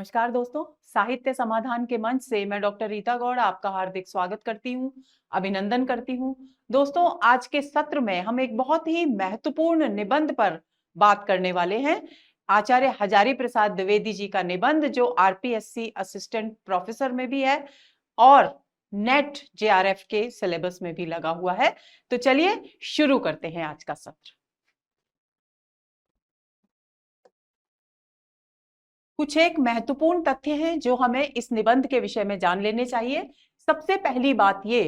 नमस्कार दोस्तों, साहित्य समाधान के मंच से मैं डॉक्टर रीता गौड़ आपका हार्दिक स्वागत करती हूँ, अभिनंदन करती हूँ। दोस्तों, आज के सत्र में हम एक बहुत ही महत्वपूर्ण निबंध पर बात करने वाले हैं। आचार्य हजारी प्रसाद द्विवेदी जी का निबंध, जो आरपीएससी असिस्टेंट प्रोफेसर में भी है और नेट जेआरएफ के सिलेबस में भी लगा हुआ है। तो चलिए शुरू करते हैं आज का सत्र। कुछ एक महत्वपूर्ण तथ्य हैं जो हमें इस निबंध के विषय में जान लेने चाहिए। सबसे पहली बात ये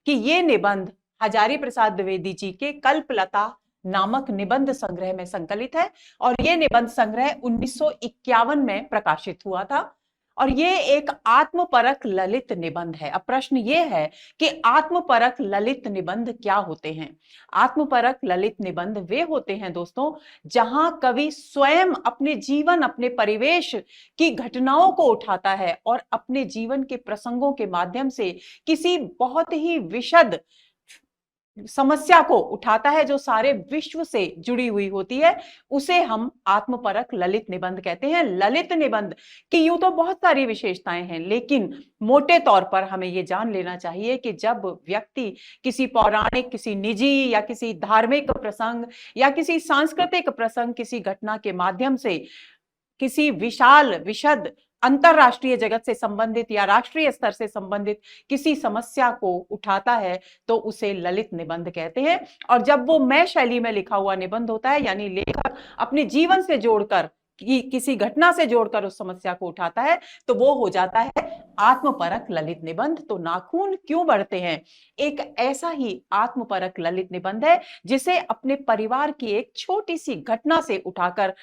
कि ये निबंध हजारी प्रसाद द्विवेदी जी के कल्पलता नामक निबंध संग्रह में संकलित है और ये निबंध संग्रह 1951 में प्रकाशित हुआ था और ये एक आत्मपरक ललित निबंध है। अब प्रश्न ये है कि आत्मपरक ललित निबंध क्या होते हैं। आत्मपरक ललित निबंध वे होते हैं दोस्तों जहां कवि स्वयं अपने जीवन, अपने परिवेश की घटनाओं को उठाता है और अपने जीवन के प्रसंगों के माध्यम से किसी बहुत ही विशद समस्या को उठाता है जो सारे विश्व से जुड़ी हुई होती है। उसे हम आत्मपरक ललित निबंध कहते हैं। ललित निबंध की यूं तो बहुत सारी विशेषताएं हैं, लेकिन मोटे तौर पर हमें यह जान लेना चाहिए कि जब व्यक्ति किसी पौराणिक, किसी निजी या किसी धार्मिक प्रसंग या किसी सांस्कृतिक प्रसंग, किसी घटना के माध्यम से किसी विशाल विशद अंतरराष्ट्रीय जगत से संबंधित या राष्ट्रीय स्तर से संबंधित किसी समस्या को उठाता है तो उसे ललित निबंध कहते हैं। और जब वो मैं शैली में लिखा हुआ निबंध होता है, यानी लेखक अपने जीवन से जोड़कर किसी घटना से जोड़कर उस समस्या को उठाता है, तो वो हो जाता है आत्मपरक ललित निबंध। तो नाखून क्यों बढ़ते हैं एक ऐसा ही आत्मपरक ललित निबंध है जिसे अपने परिवार की एक छोटी सी घटना से उठाकर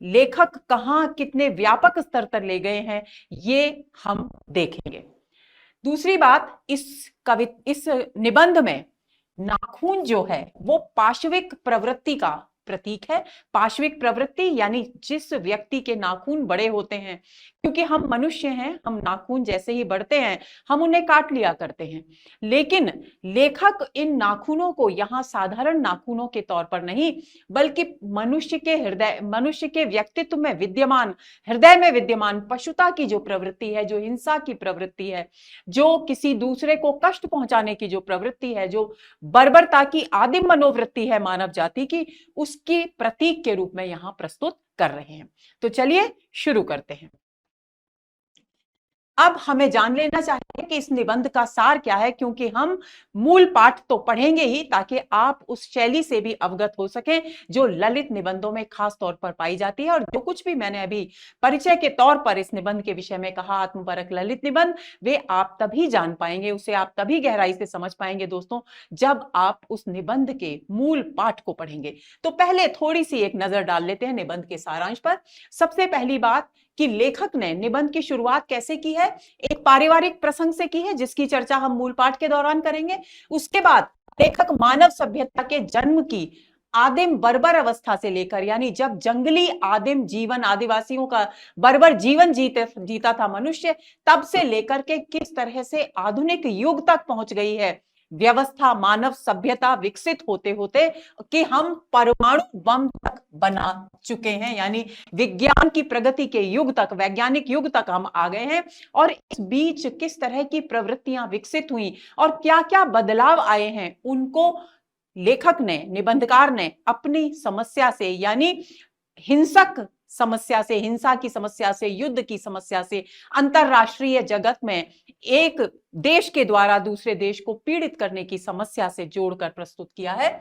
लेखक कहां कितने व्यापक स्तर पर ले गए हैं, ये हम देखेंगे। दूसरी बात, इस निबंध में नाखून जो है वो पाशविक प्रवृत्ति का प्रतीक है। पाशविक प्रवृत्ति यानी जिस व्यक्ति के नाखून बड़े होते हैं, क्योंकि हम मनुष्य हैं, हम नाखून जैसे ही बढ़ते हैं हम उन्हें काट लिया करते हैं, लेकिन लेखक इन नाखूनों को यहां साधारण नाखूनों के तौर पर नहीं, बल्कि मनुष्य के हृदय, मनुष्य के व्यक्तित्व में विद्यमान, हृदय में विद्यमान पशुता की जो प्रवृत्ति है, जो हिंसा की प्रवृत्ति है, जो किसी दूसरे को कष्ट पहुंचाने की जो प्रवृत्ति है, जो बर्बरता की आदिम मनोवृत्ति है मानव जाति की, उसकी प्रतीक के रूप में यहां प्रस्तुत कर रहे हैं। तो चलिए शुरू करते हैं। अब हमें जान लेना चाहिए कि इस निबंध का सार क्या है, क्योंकि हम मूल पाठ तो पढ़ेंगे ही ताकि आप उस शैली से भी अवगत हो सकें जो ललित निबंधों में खास तौर पर पाई जाती है। और जो कुछ भी मैंने अभी परिचय के तौर पर इस निबंध के विषय में कहा, आत्मपरक ललित निबंध, वे आप तभी जान पाएंगे, उसे आप तभी गहराई से समझ पाएंगे दोस्तों, जब आप उस निबंध के मूल पाठ को पढ़ेंगे। तो पहले थोड़ी सी एक नजर डाल लेते हैं निबंध के सारांश पर। सबसे पहली बात कि लेखक ने निबंध की शुरुआत कैसे की है, एक पारिवारिक प्रसंग से की है जिसकी चर्चा हम मूल पाठ के दौरान करेंगे। उसके बाद लेखक मानव सभ्यता के जन्म की आदिम बर्बर अवस्था से लेकर, यानी जब जंगली आदिम जीवन, आदिवासियों का बर्बर जीवन जीता था मनुष्य, तब से लेकर के किस तरह से आधुनिक युग तक पहुंच गई है व्यवस्था, मानव सभ्यता विकसित होते होते कि हम परमाणु बम तक बना चुके हैं, यानी विज्ञान की प्रगति के युग तक, वैज्ञानिक युग तक हम आ गए हैं। और इस बीच किस तरह की प्रवृत्तियां विकसित हुई और क्या क्या बदलाव आए हैं, उनको लेखक ने, निबंधकार ने अपनी समस्या से, यानी हिंसक समस्या से, हिंसा की समस्या से, युद्ध की समस्या से, अंतरराष्ट्रीय जगत में एक देश के द्वारा दूसरे देश को पीड़ित करने की समस्या से जोड़कर प्रस्तुत किया है।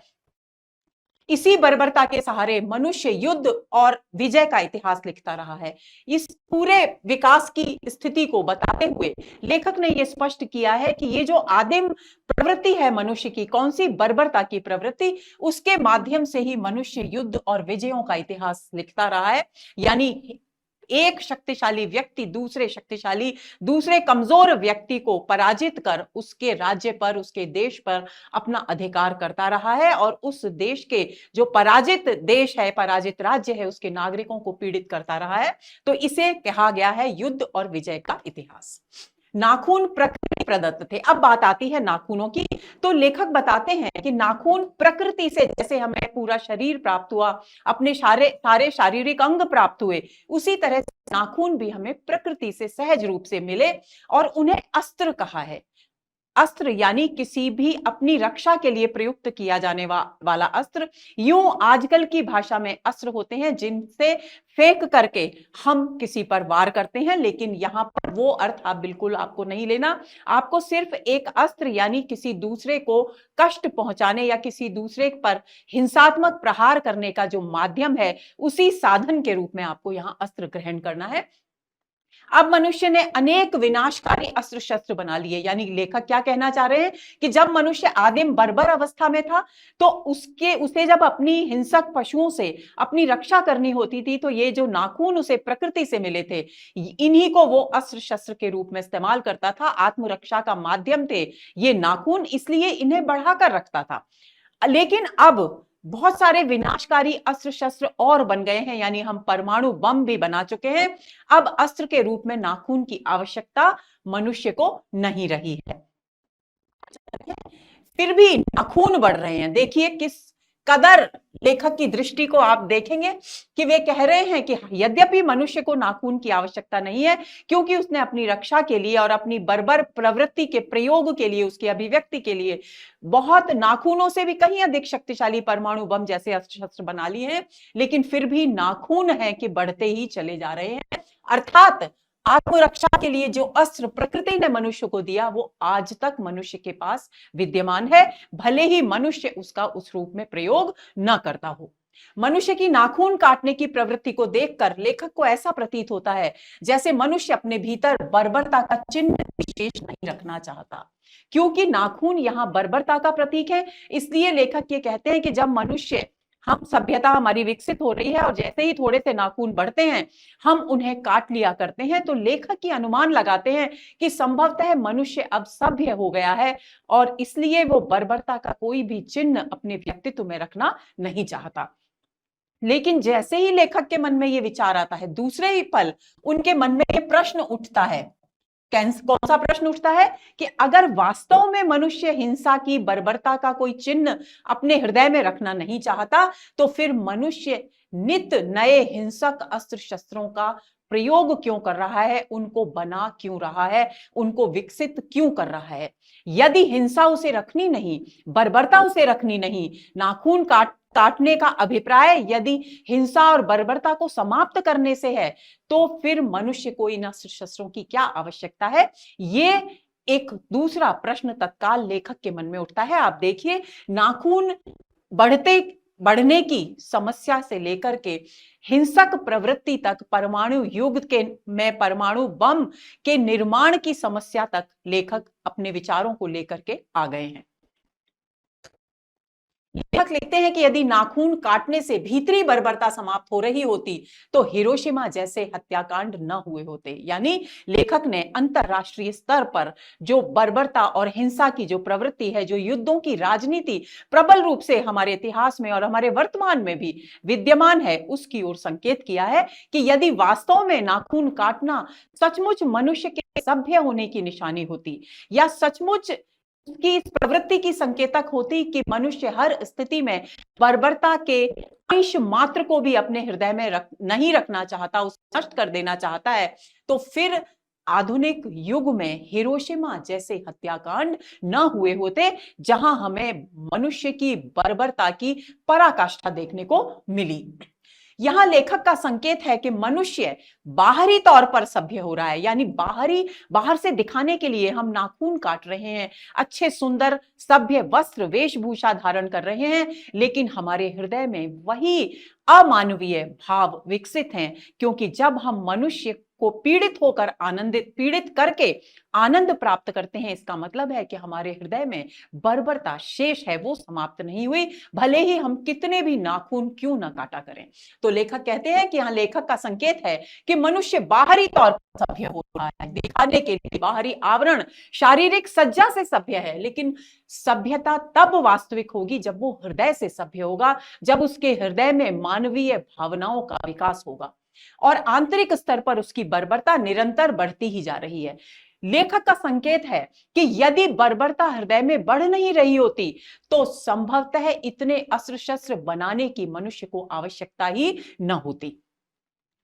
इसी बर्बरता के सहारे मनुष्य युद्ध और विजय का इतिहास लिखता रहा है। इस पूरे विकास की स्थिति को बताते हुए लेखक ने यह स्पष्ट किया है कि ये जो आदिम प्रवृत्ति है मनुष्य की, कौन सी, बर्बरता की प्रवृत्ति, उसके माध्यम से ही मनुष्य युद्ध और विजयों का इतिहास लिखता रहा है। यानी एक शक्तिशाली व्यक्ति दूसरे कमजोर व्यक्ति को पराजित कर उसके राज्य पर, उसके देश पर अपना अधिकार करता रहा है और उस देश के जो पराजित देश है, पराजित राज्य है, उसके नागरिकों को पीड़ित करता रहा है। तो इसे कहा गया है युद्ध और विजय का इतिहास। नाखून प्रकृति प्रदत्त थे। अब बात आती है नाखूनों की, तो लेखक बताते हैं कि नाखून प्रकृति से, जैसे हमें पूरा शरीर प्राप्त हुआ, अपने सारे सारे शारीरिक अंग प्राप्त हुए, उसी तरह से नाखून भी हमें प्रकृति से सहज रूप से मिले और उन्हें अस्त्र कहा है। अस्त्र यानी किसी भी अपनी रक्षा के लिए प्रयुक्त किया जाने वाला अस्त्र। यूं आजकल की भाषा में अस्त्र होते हैं जिनसे फेंक करके हम किसी पर वार करते हैं, लेकिन यहां पर वो अर्थ आप बिल्कुल आपको नहीं लेना। आपको सिर्फ एक अस्त्र यानी किसी दूसरे को कष्ट पहुंचाने या किसी दूसरे पर हिंसात्मक प्रहार करने का जो माध्यम है, उसी साधन के रूप में आपको यहां अस्त्र ग्रहण करना है। अब मनुष्य ने अनेक विनाशकारी अस्त्र शस्त्र बना लिए, यानी लेखक क्या कहना चाह रहे हैं कि जब मनुष्य आदिम बर्बर अवस्था में था तो उसे जब अपनी हिंसक पशुओं से अपनी रक्षा करनी होती थी, तो ये जो नाखून उसे प्रकृति से मिले थे, इन्हीं को वो अस्त्र शस्त्र के रूप में इस्तेमाल करता था। आत्मरक्षा का माध्यम थे ये नाखून, इसलिए इन्हें बढ़ाकर रखता था। लेकिन अब बहुत सारे विनाशकारी अस्त्र शस्त्र और बन गए हैं, यानी हम परमाणु बम भी बना चुके हैं। अब अस्त्र के रूप में नाखून की आवश्यकता मनुष्य को नहीं रही है। फिर भी नाखून बढ़ रहे हैं। देखिए किस कदर लेखक की दृष्टि को आप देखेंगे कि वे कह रहे हैं कि यद्यपि मनुष्य को नाखून की आवश्यकता नहीं है, क्योंकि उसने अपनी रक्षा के लिए और अपनी बर्बर प्रवृत्ति के प्रयोग के लिए, उसकी अभिव्यक्ति के लिए बहुत नाखूनों से भी कहीं अधिक शक्तिशाली परमाणु बम जैसे अस्त्र शस्त्र बना लिए हैं, लेकिन फिर भी नाखून है कि बढ़ते ही चले जा रहे हैं। अर्थात आत्मरक्षा के लिए जो अस्त्र प्रकृति ने मनुष्य को दिया, वो आज तक मनुष्य के पास विद्यमान है, भले ही मनुष्य उसका उस रूप में प्रयोग न करता हो। मनुष्य की नाखून काटने की प्रवृत्ति को देखकर लेखक को ऐसा प्रतीत होता है जैसे मनुष्य अपने भीतर बर्बरता का चिन्ह विशेष नहीं रखना चाहता। क्योंकि नाखून यहां बर्बरता का प्रतीक है, इसलिए लेखक ये कहते हैं कि जब मनुष्य, हम सभ्यता हमारी विकसित हो रही है और जैसे ही थोड़े से नाखून बढ़ते हैं हम उन्हें काट लिया करते हैं, तो लेखक की अनुमान लगाते हैं कि संभवतः मनुष्य अब सभ्य हो गया है और इसलिए वो बर्बरता का कोई भी चिन्ह अपने व्यक्तित्व में रखना नहीं चाहता। लेकिन जैसे ही लेखक के मन में ये विचार आता है, दूसरे ही पल उनके मन में ये प्रश्न उठता है। कौन सा प्रश्न उठता है कि अगर वास्तव में मनुष्य हिंसा की, बर्बरता का कोई चिन्ह अपने हृदय में रखना नहीं चाहता, तो फिर मनुष्य नित नए हिंसक अस्त्र शस्त्रों का प्रयोग क्यों कर रहा है, उनको बना क्यों रहा है, उनको विकसित क्यों कर रहा है। यदि हिंसा उसे रखनी नहीं, बर्बरता उसे रखनी नहीं, नाखून काटने का अभिप्राय यदि हिंसा और बर्बरता को समाप्त करने से है, तो फिर मनुष्य को इन अस्त्र शस्त्रों की क्या आवश्यकता है। ये एक दूसरा प्रश्न तत्काल लेखक के मन में उठता है। आप देखिए, नाखून बढ़ने की समस्या से लेकर के हिंसक प्रवृत्ति तक, परमाणु युग में परमाणु बम के निर्माण की समस्या तक लेखक अपने विचारों को लेकर के आ गए हैं। लेखक लिखते हैं कि यदि नाखून काटने से भीतरी बर्बरता समाप्त हो रही होती तो हिरोशिमा जैसे हत्याकांड न हुए होते। यानी लेखक ने अंतरराष्ट्रीय स्तर पर जो बर्बरता और हिंसा की जो प्रवृत्ति है, जो युद्धों की राजनीति प्रबल रूप से हमारे इतिहास में और हमारे वर्तमान में भी विद्यमान है, उसकी ओर संकेत किया है कि यदि वास्तव में नाखून काटना सचमुच मनुष्य के सभ्य होने की निशानी होती, या सचमुच की इस प्रवृत्ति की संकेतक होती कि मनुष्य हर स्थिति में बर्बरता के अंश मात्र को भी अपने हृदय में नहीं रखना चाहता, उसे नष्ट कर देना चाहता है, तो फिर आधुनिक युग में हिरोशिमा जैसे हत्याकांड न हुए होते, जहां हमें मनुष्य की बर्बरता की पराकाष्ठा देखने को मिली। यहां लेखक का संकेत है कि मनुष्य बाहरी तौर पर सभ्य हो रहा है, यानी बाहर से दिखाने के लिए हम नाखून काट रहे हैं, अच्छे सुंदर सभ्य वस्त्र वेशभूषा धारण कर रहे हैं, लेकिन हमारे हृदय में वही अमानवीय भाव विकसित हैं। क्योंकि जब हम मनुष्य को पीड़ित करके आनंद प्राप्त करते हैं, इसका मतलब है कि हमारे हृदय में बर्बरता शेष है, वो समाप्त नहीं हुई, भले ही हम कितने भी नाखून क्यों ना काटा करें। तो लेखक कहते हैं कि यहां लेखक का संकेत है कि मनुष्य बाहरी तौर पर सभ्य हो रहा है, दिखाने के लिए बाहरी आवरण, शारीरिक सज्जा से सभ्य है, लेकिन सभ्यता तब वास्तविक होगी जब वो हृदय से सभ्य होगा, जब उसके हृदय में मानवीय भावनाओं का विकास होगा और आंतरिक स्तर पर उसकी बर्बरता निरंतर बढ़ती ही जा रही है। लेखक का संकेत है कि यदि बर्बरता हृदय में बढ़ नहीं रही होती तो संभवतः इतने अस्त्र शस्त्र बनाने की मनुष्य को आवश्यकता ही न होती।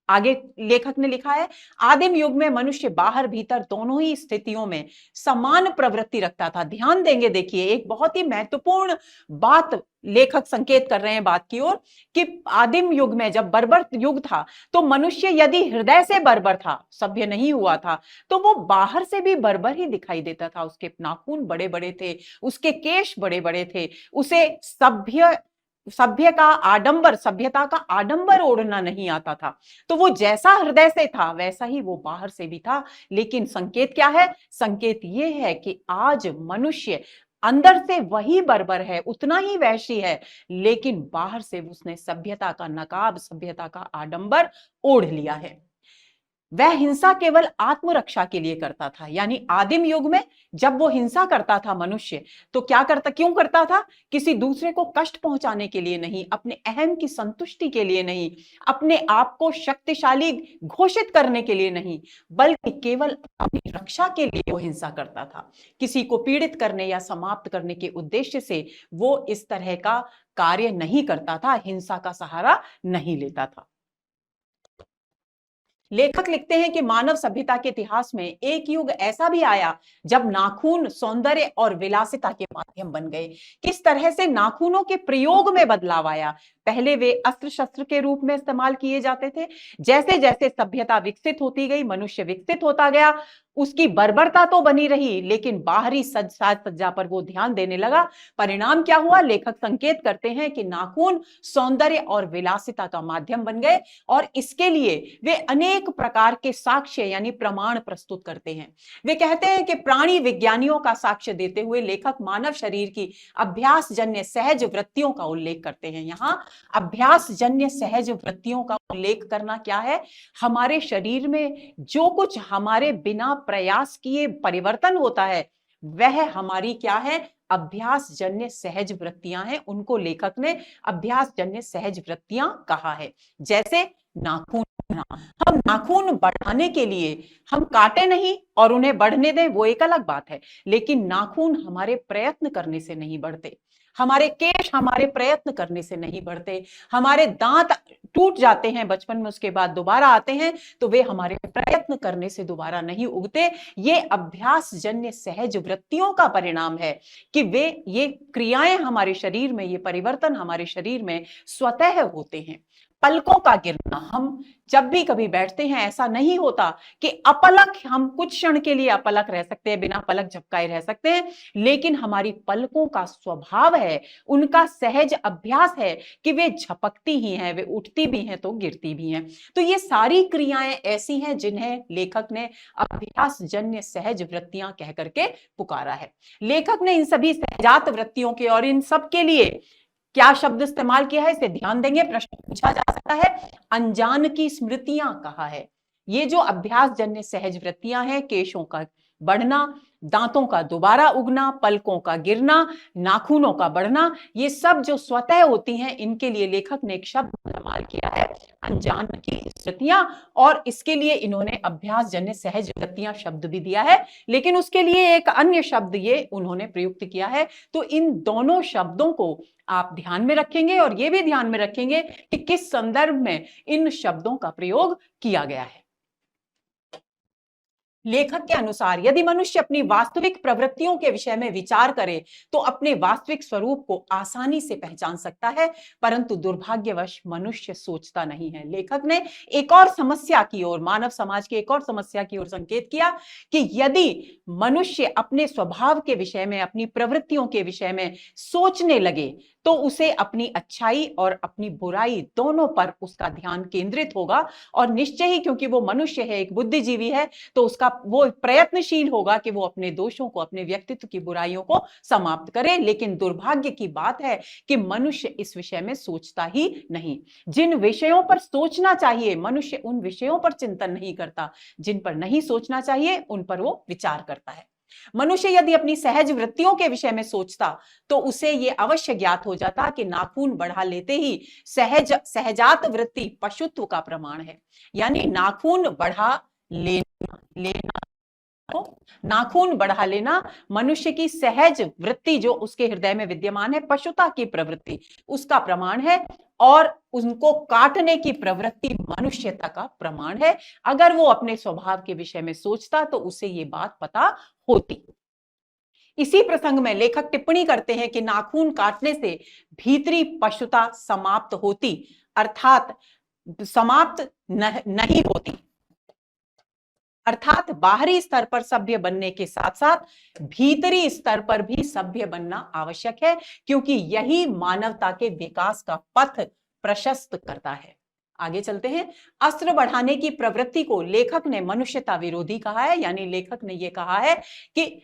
आगे लेखक ने लिखा है, आदिम युग में मनुष्य बाहर भीतर दोनों ही स्थितियों में समान प्रवृत्ति रखता था। ध्यान देंगे, देखिए एक बहुत ही महत्वपूर्ण बात लेखक संकेत कर रहे हैं बात की ओर, कि आदिम युग में जब बर्बर युग था तो मनुष्य यदि हृदय से बर्बर था, सभ्य नहीं हुआ था, तो वो बाहर से भी बर्बर ही दिखाई देता था। उसके नाखून बड़े बड़े थे, उसके केश बड़े बड़े थे, उसे सभ्यता का आडंबर ओढ़ना नहीं आता था। तो वो जैसा हृदय से था वैसा ही वो बाहर से भी था। लेकिन संकेत क्या है? संकेत ये है कि आज मनुष्य अंदर से वही बर्बर है, उतना ही वैशी है, लेकिन बाहर से उसने सभ्यता का नकाब, सभ्यता का आडंबर ओढ़ लिया है। वह हिंसा केवल आत्मरक्षा के लिए करता था। यानी आदिम युग में जब वो हिंसा करता था मनुष्य, तो क्यों करता था? किसी दूसरे को कष्ट पहुंचाने के लिए नहीं, अपने अहम की संतुष्टि के लिए नहीं, अपने आप को शक्तिशाली घोषित करने के लिए नहीं, बल्कि केवल अपनी रक्षा के लिए वो हिंसा करता था। किसी को पीड़ित करने या समाप्त करने के उद्देश्य से वो इस तरह का कार्य नहीं करता था, हिंसा का सहारा नहीं लेता था। लेखक लिखते हैं कि मानव सभ्यता के इतिहास में एक युग ऐसा भी आया जब नाखून सौंदर्य और विलासिता के माध्यम बन गए। किस तरह से नाखूनों के प्रयोग में बदलाव आया? पहले वे अस्त्र शस्त्र के रूप में इस्तेमाल किए जाते थे। जैसे जैसे सभ्यता विकसित होती गई, मनुष्य विकसित होता गया, उसकी बर्बरता तो बनी रही, लेकिन बाहरी साज सज्जा पर वो ध्यान देने लगा। परिणाम क्या हुआ? लेखक संकेत करते हैं कि नाखून सौंदर्य और विलासिता का माध्यम बन गए, और इसके लिए वे अनेक प्रकार के साक्ष्य यानी प्रमाण प्रस्तुत करते हैं। वे कहते हैं कि प्राणी विज्ञानियों का साक्ष्य देते हुए लेखक मानव शरीर की अभ्यासजन्य सहज वृत्तियों का उल्लेख करते हैं। यहां अभ्यासजन्य सहज वृत्तियों का उल्लेख करना क्या है? हमारे शरीर में जो कुछ हमारे बिना प्रयास किए परिवर्तन होता है, वह हमारी क्या है? अभ्यासजन्य सहज वृत्तियां हैं। उनको लेखक ने अभ्यासजन्य सहज वृत्तियां कहा है। जैसे नाखून, हम नाखून बढ़ाने के लिए हम काटे नहीं और उन्हें बढ़ने दें, वो एक अलग बात है, लेकिन नाखून हमारे प्रयत्न करने से नहीं बढ़ते, हमारे केश हमारे प्रयत्न करने से नहीं बढ़ते, हमारे दांत टूट जाते हैं बचपन में, उसके बाद दोबारा आते हैं, तो वे हमारे प्रयत्न करने से दोबारा नहीं उगते। ये अभ्यासजन्य सहज वृत्तियों का परिणाम है कि वे ये क्रियाएं हमारे शरीर में, ये परिवर्तन हमारे शरीर में स्वतः होते हैं। पलकों का गिरना, हम जब भी कभी बैठते हैं ऐसा नहीं होता कि अपलक, हम कुछ क्षण के लिए अपलक रह सकते हैं, बिना पलक झपकाए रह सकते हैं, लेकिन हमारी पलकों का स्वभाव है, उनका सहज अभ्यास है कि वे झपकती ही हैं, वे उठती भी हैं तो गिरती भी हैं। तो ये सारी क्रियाएं ऐसी हैं जिन्हें लेखक ने अभ्यासजन्य सहज वृत्तियां कह करके पुकारा है। लेखक ने इन सभी सहजात वृत्तियों के और इन सब के लिए क्या शब्द इस्तेमाल किया है? इसे ध्यान देंगे, प्रश्न पूछा जा सकता है। अनजान की स्मृतियां कहा है। ये जो अभ्यासजन्य सहज वृत्तियां हैं, केशों का बढ़ना, दांतों का दोबारा उगना, पलकों का गिरना, नाखूनों का बढ़ना, ये सब जो स्वतः होती हैं, इनके लिए लेखक ने एक शब्द इस्तेमाल किया है, अनजान की स्मृतियां, और इसके लिए इन्होंने अभ्यासजन्य सहज वृत्तियां शब्द भी दिया है, लेकिन उसके लिए एक अन्य शब्द ये उन्होंने प्रयुक्त किया है। तो इन दोनों शब्दों को आप ध्यान में रखेंगे और ये भी ध्यान में रखेंगे कि किस संदर्भ में इन शब्दों का प्रयोग किया गया है। लेखक के अनुसार यदि मनुष्य अपनी वास्तविक प्रवृत्तियों के विषय में विचार करे तो अपने वास्तविक स्वरूप को आसानी से पहचान सकता है, परंतु दुर्भाग्यवश मनुष्य सोचता नहीं है। लेखक ने एक और समस्या की ओर, मानव समाज की एक और समस्या की ओर संकेत किया कि यदि मनुष्य अपने स्वभाव के विषय में, अपनी प्रवृत्तियों के विषय में सोचने लगे तो उसे अपनी अच्छाई और अपनी बुराई दोनों पर उसका ध्यान केंद्रित होगा, और निश्चय ही क्योंकि वो मनुष्य है, एक बुद्धिजीवी है, तो उसका वो प्रयत्नशील होगा कि वो अपने दोषों को, अपने व्यक्तित्व की बुराइयों को समाप्त करे। लेकिन दुर्भाग्य की बात है कि मनुष्य इस विषय में सोचता ही नहीं। जिन विषयों पर सोचना चाहिए मनुष्य उन विषयों पर चिंतन नहीं करता, जिन पर नहीं सोचना चाहिए उन पर वो विचार करता है। मनुष्य यदि अपनी सहज वृत्तियों के विषय में सोचता तो उसे यह अवश्य ज्ञात हो जाता कि नाखून बढ़ा लेते ही सहजात वृत्ति पशुत्व का प्रमाण है। यानी नाखून बढ़ा लेना को नाखून बढ़ा लेना मनुष्य की सहज वृत्ति जो उसके हृदय में विद्यमान है, पशुता की प्रवृत्ति, उसका प्रमाण है, और उनको काटने की प्रवृत्ति मनुष्यता का प्रमाण है। अगर वो अपने स्वभाव के विषय में सोचता तो उसे ये बात पता होती। इसी प्रसंग में लेखक टिप्पणी करते हैं कि नाखून काटने से भीतरी पशुता समाप्त होती, अर्थात समाप्त नहीं होती, अर्थात बाहरी स्तर पर सभ्य बनने के साथ साथ भीतरी स्तर पर भी सभ्य बनना आवश्यक है, क्योंकि यही मानवता के विकास का पथ प्रशस्त करता है। आगे चलते हैं। अस्त्र बढ़ाने की प्रवृत्ति को लेखक ने मनुष्यता विरोधी कहा है, यानी लेखक ने यह कहा है कि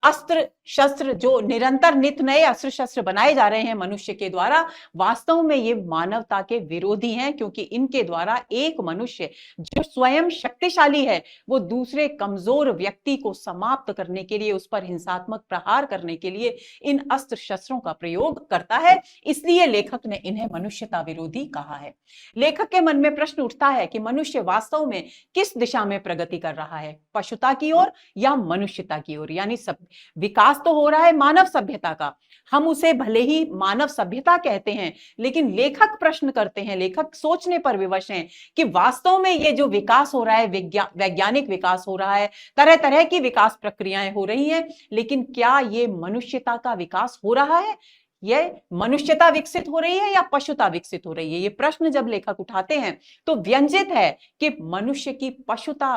अस्त्र शस्त्र जो निरंतर नित नए अस्त्र शस्त्र बनाए जा रहे हैं मनुष्य के द्वारा, वास्तव में ये मानवता के विरोधी हैं, क्योंकि इनके द्वारा एक मनुष्य जो स्वयं शक्तिशाली है वो दूसरे कमजोर व्यक्ति को समाप्त करने के लिए, उस पर हिंसात्मक प्रहार करने के लिए इन अस्त्र शस्त्रों का प्रयोग करता है। इसलिए लेखक ने इन्हें मनुष्यता विरोधी कहा है। लेखक के मन में प्रश्न उठता है कि मनुष्य वास्तव में किस दिशा में प्रगति कर रहा है, पशुता की ओर या मनुष्यता की ओर? यानी सब विकास तो हो रहा है मानव सभ्यता का, हम उसे भले ही मानव सभ्यता कहते हैं, लेकिन लेखक प्रश्न करते हैं, लेखक सोचने पर विवश हैं कि वास्तव में ये जो विकास हो रहा है, वैज्ञानिक विकास हो रहा है, तरह तरह की विकास प्रक्रियाएं हो रही हैं, लेकिन क्या ये मनुष्यता का विकास हो रहा है? ये मनुष्यता विकसित हो रही है या पशुता विकसित हो रही है? ये प्रश्न जब लेखक उठाते हैं तो व्यंजित है कि मनुष्य की पशुता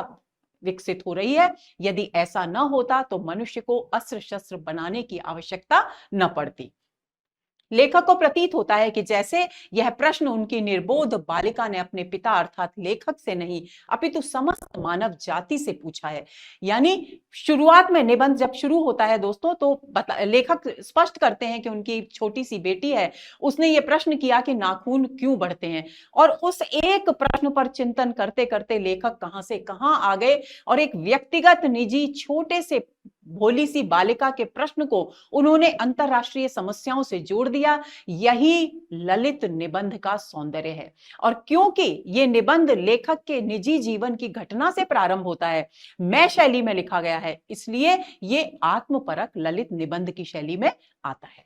विकसित हो रही है। यदि ऐसा न होता तो मनुष्य को अस्त्र शस्त्र बनाने की आवश्यकता न पड़ती। लेखक को प्रतीत होता है कि जैसे यह प्रश्न उनकी निर्बोध बालिका ने अपने पिता अर्थात लेखक से नहीं अपितु समस्त मानव जाति से पूछा है। यानी शुरुआत में निबंध जब शुरू होता है दोस्तों, तो लेखक स्पष्ट करते हैं कि उनकी छोटी सी बेटी है, उसने ये प्रश्न किया कि नाखून क्यों बढ़ते हैं, और उस एक प्रश्न पर चिंतन करते करते लेखक कहां से कहां आ गए और एक व्यक्तिगत निजी छोटे से भोली सी बालिका के प्रश्न को उन्होंने अंतरराष्ट्रीय समस्याओं से जोड़ दिया। यही ललित निबंध का सौंदर्य है। और क्योंकि यह निबंध लेखक के निजी जीवन की घटना से प्रारंभ होता है, मैं शैली में लिखा गया है, इसलिए यह आत्मपरक ललित निबंध की शैली में आता है।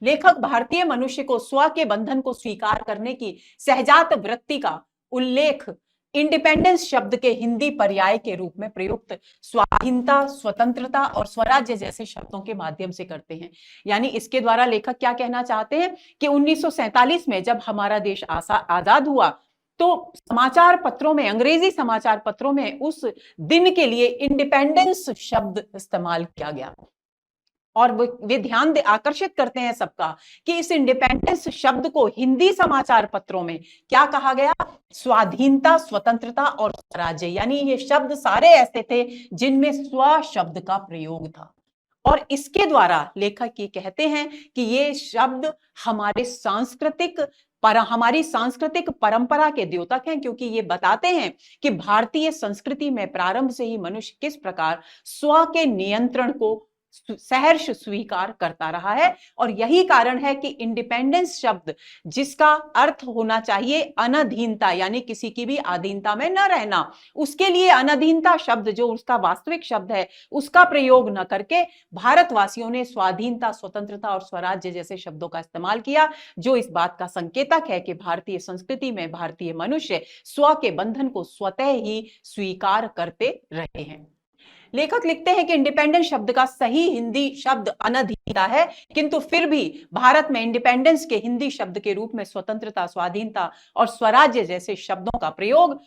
लेखक भारतीय मनुष्य को स्व के बंधन को स्वीकार करने की सहजात वृत्ति का उल्लेख इंडिपेंडेंस शब्द के हिंदी पर्याय के रूप में प्रयुक्त स्वाधीनता, स्वतंत्रता और स्वराज्य जैसे शब्दों के माध्यम से करते हैं। यानी इसके द्वारा लेखक क्या कहना चाहते हैं कि 1947 में जब हमारा देश आजाद हुआ तो समाचार पत्रों में, अंग्रेजी समाचार पत्रों में उस दिन के लिए इंडिपेंडेंस शब्द इस्तेमाल किया गया, और वे ध्यान आकर्षित करते हैं सबका कि इस इंडिपेंडेंस शब्द को हिंदी समाचार पत्रों में क्या कहा गया? स्वाधीनता, स्वतंत्रता और स्वराज्य। यानी ये शब्द सारे ऐसे थे जिनमें स्व शब्द का प्रयोग था, और इसके द्वारा लेखक ये कहते हैं कि ये शब्द हमारी सांस्कृतिक परंपरा के द्योतक हैं, क्योंकि ये बताते हैं कि भारतीय संस्कृति में प्रारंभ से ही मनुष्य किस प्रकार स्व के नियंत्रण को सहर्ष स्वीकार करता रहा है। और यही कारण है कि इंडिपेंडेंस शब्द, जिसका अर्थ होना चाहिए अनधीनता, यानी किसी की भी अधीनता में न रहना, उसके लिए अनधीनता शब्द जो उसका वास्तविक शब्द है उसका प्रयोग न करके भारतवासियों ने स्वाधीनता, स्वतंत्रता और स्वराज्य जैसे शब्दों का इस्तेमाल किया, जो इस बात का संकेतक है कि भारतीय संस्कृति में भारतीय मनुष्य स्व के बंधन को स्वतः ही स्वीकार करते रहे हैं। लेखक लिखते हैं कि इंडिपेंडेंस शब्द का सही हिंदी शब्द अनधीनता है, किंतु फिर भी भारत में इंडिपेंडेंस के हिंदी शब्द के रूप में स्वतंत्रता, स्वाधीनता और स्वराज्य जैसे शब्दों का प्रयोग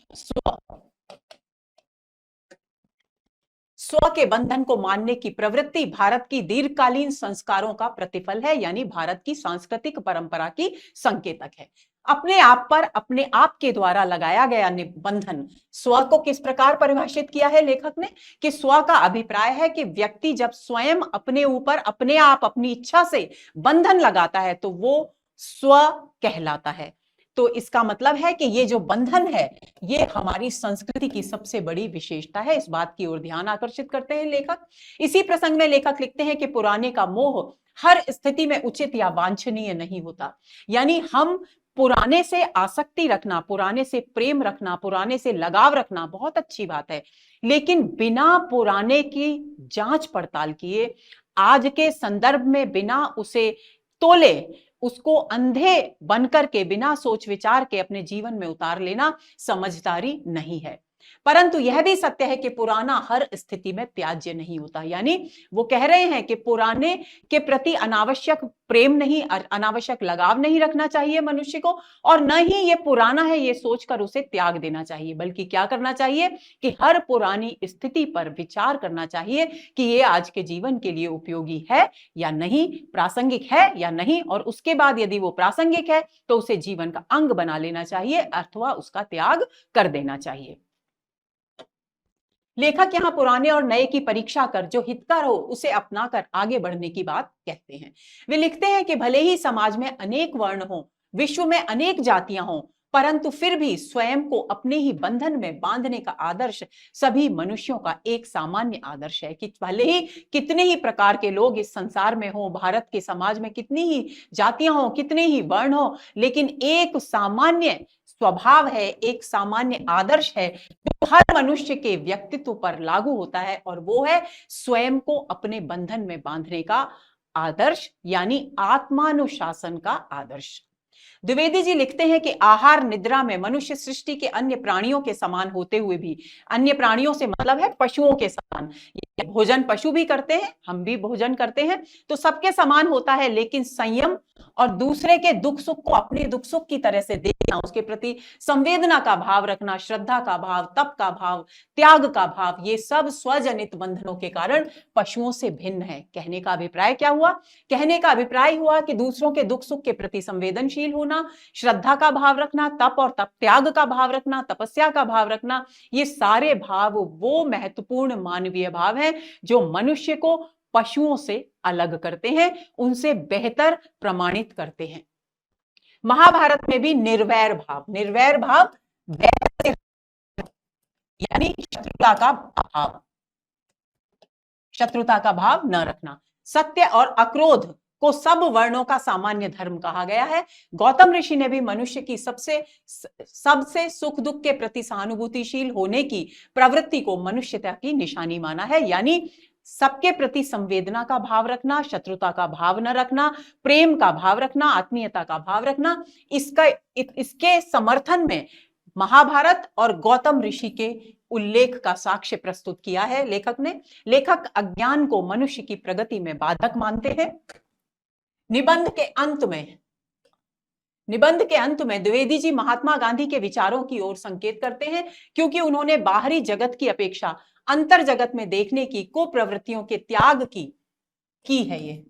स्व के बंधन को मानने की प्रवृत्ति भारत की दीर्घकालीन संस्कारों का प्रतिफल है, यानी भारत की सांस्कृतिक परंपरा की संकेतक है। अपने आप पर अपने आप के द्वारा लगाया गया निबंधन स्व को किस प्रकार परिभाषित किया है लेखक ने कि स्व का अभिप्राय है कि व्यक्ति जब स्वयं अपने ऊपर अपने आप अपनी इच्छा से बंधन लगाता है तो वो स्व कहलाता है। तो इसका मतलब है कि ये जो बंधन है ये हमारी संस्कृति की सबसे बड़ी विशेषता है। इस बात की ओर ध्यान आकर्षित करते हैं लेखक। इसी प्रसंग में लेखक लिखते हैं कि पुराने का मोह हर स्थिति में उचित या वांछनीय नहीं होता। यानी हम पुराने से आसक्ति रखना, पुराने से प्रेम रखना, पुराने से लगाव रखना बहुत अच्छी बात है, लेकिन बिना पुराने की जांच पड़ताल किए, आज के संदर्भ में बिना उसे तोले, उसको अंधे बनकर के बिना सोच विचार के अपने जीवन में उतार लेना समझदारी नहीं है। परंतु यह भी सत्य है कि पुराना हर स्थिति में त्याज्य नहीं होता। यानी वो कह रहे हैं कि पुराने के प्रति अनावश्यक प्रेम नहीं, अनावश्यक लगाव नहीं रखना चाहिए मनुष्य को, और न ही ये पुराना है ये सोचकर उसे त्याग देना चाहिए, बल्कि क्या करना चाहिए कि हर पुरानी स्थिति पर विचार करना चाहिए कि ये आज के जीवन के लिए उपयोगी है या नहीं, प्रासंगिक है या नहीं, और उसके बाद यदि वो प्रासंगिक है तो उसे जीवन का अंग बना लेना चाहिए अथवा उसका त्याग कर देना चाहिए। लेखक यहां पुराने और नए की परीक्षा कर जो हितकर हो उसे अपनाकर आगे बढ़ने की बात कहते हैं। वे लिखते हैं कि भले ही समाज में अनेक वर्ण हो, विश्व में अनेक जातियां हों, परंतु फिर भी स्वयं को अपने ही बंधन में बांधने का आदर्श सभी मनुष्यों का एक सामान्य आदर्श है। कि भले ही कितने ही प्रकार के लोग इस संसार में हो, भारत के समाज में कितनी ही जातियां हो, कितने ही वर्ण हो, लेकिन एक सामान्य स्वभाव है, एक सामान्य आदर्श है जो हर मनुष्य के व्यक्तित्व पर लागू होता है, और वो है स्वयं को अपने बंधन में बांधने का आदर्श, यानी आत्मानुशासन का आदर्श। द्विवेदी जी लिखते हैं कि आहार निद्रा में मनुष्य सृष्टि के अन्य प्राणियों के समान होते हुए भी, अन्य प्राणियों से मतलब है पशुओं के समान, भोजन पशु भी करते हैं, हम भी भोजन करते हैं, तो सबके समान होता है, लेकिन संयम और दूसरे के दुख सुख को अपने दुख सुख की तरह से देखना, उसके प्रति संवेदना का भाव रखना, श्रद्धा का भाव, तप का भाव, त्याग का भाव, ये सब स्वजनित बंधनों के कारण पशुओं से भिन्न है। कहने का अभिप्राय क्या हुआ? कहने का अभिप्राय हुआ कि दूसरों के दुख सुख के प्रति संवेदनशील होना, श्रद्धा का भाव रखना, तप और तप त्याग का भाव रखना, तपस्या का भाव रखना, ये सारे भाव वो महत्वपूर्ण मानवीय भाव हैं जो मनुष्य को पशुओं से अलग करते हैं, उनसे बेहतर प्रमाणित करते हैं। महाभारत में भी निर्वैर भाव, निर्वैर भाव यानी शत्रुता का भाव, शत्रुता का भाव न रखना, सत्य और अक्रोध को सब वर्णों का सामान्य धर्म कहा गया है। गौतम ऋषि ने भी मनुष्य की सबसे सुख दुख के प्रति सहानुभूतिशील होने की प्रवृत्ति को मनुष्यता की निशानी माना है। यानी सबके प्रति संवेदना का भाव रखना, शत्रुता का भाव न रखना, प्रेम का भाव रखना, आत्मीयता का भाव रखना। इसके समर्थन में महाभारत और गौतम ऋषि के उल्लेख का साक्ष्य प्रस्तुत किया है लेखक ने। लेखक अज्ञान को मनुष्य की प्रगति में बाधक मानते हैं। निबंध के अंत में द्विवेदी जी महात्मा गांधी के विचारों की ओर संकेत करते हैं, क्योंकि उन्होंने बाहरी जगत की अपेक्षा अंतर जगत में देखने की कुप्रवृत्तियों के त्याग की है, ये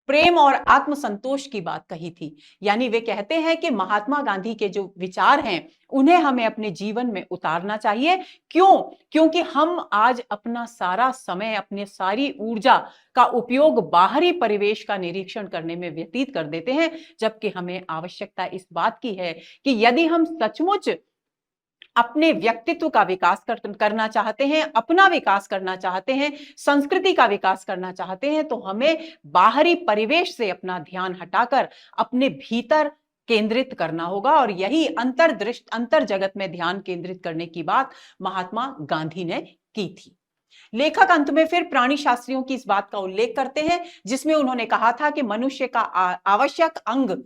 प्रेम और आत्मसंतोष की बात कही थी। यानी वे कहते हैं कि महात्मा गांधी के जो विचार हैं उन्हें हमें अपने जीवन में उतारना चाहिए। क्यों? क्योंकि हम आज अपना सारा समय, अपनी सारी ऊर्जा का उपयोग बाहरी परिवेश का निरीक्षण करने में व्यतीत कर देते हैं, जबकि हमें आवश्यकता इस बात की है कि यदि हम सचमुच अपने व्यक्तित्व का विकास करना चाहते हैं, अपना विकास करना चाहते हैं, संस्कृति का विकास करना चाहते हैं, तो हमें बाहरी परिवेश से अपना ध्यान हटाकर अपने भीतर केंद्रित करना होगा। और यही अंतर जगत में ध्यान केंद्रित करने की बात महात्मा गांधी ने की थी। लेखक अंत में फिर प्राणी शास्त्रियों की इस बात का उल्लेख करते हैं, जिसमें उन्होंने कहा था कि मनुष्य का आवश्यक अंग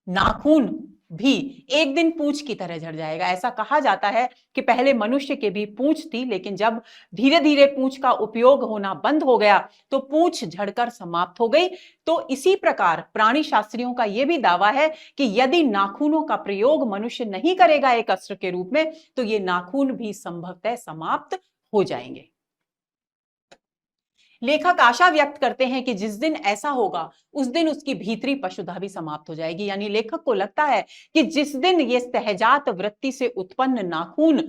नाखून भी एक दिन पूंछ की तरह झड़ जाएगा। ऐसा कहा जाता है कि पहले मनुष्य के भी पूंछ थी, लेकिन जब धीरे धीरे पूंछ का उपयोग होना बंद हो गया तो पूंछ झड़कर समाप्त हो गई। तो इसी प्रकार प्राणी शास्त्रियों का यह भी दावा है कि यदि नाखूनों का प्रयोग मनुष्य नहीं करेगा एक अस्त्र के रूप में, तो ये नाखून भी संभवतः समाप्त हो जाएंगे। लेखक आशा व्यक्त करते हैं कि जिस दिन ऐसा होगा उस दिन उसकी भीतरी पशुता भी समाप्त हो जाएगी। यानी लेखक को लगता है कि जिस दिन ये सहजात वृत्ति से उत्पन्न नाखून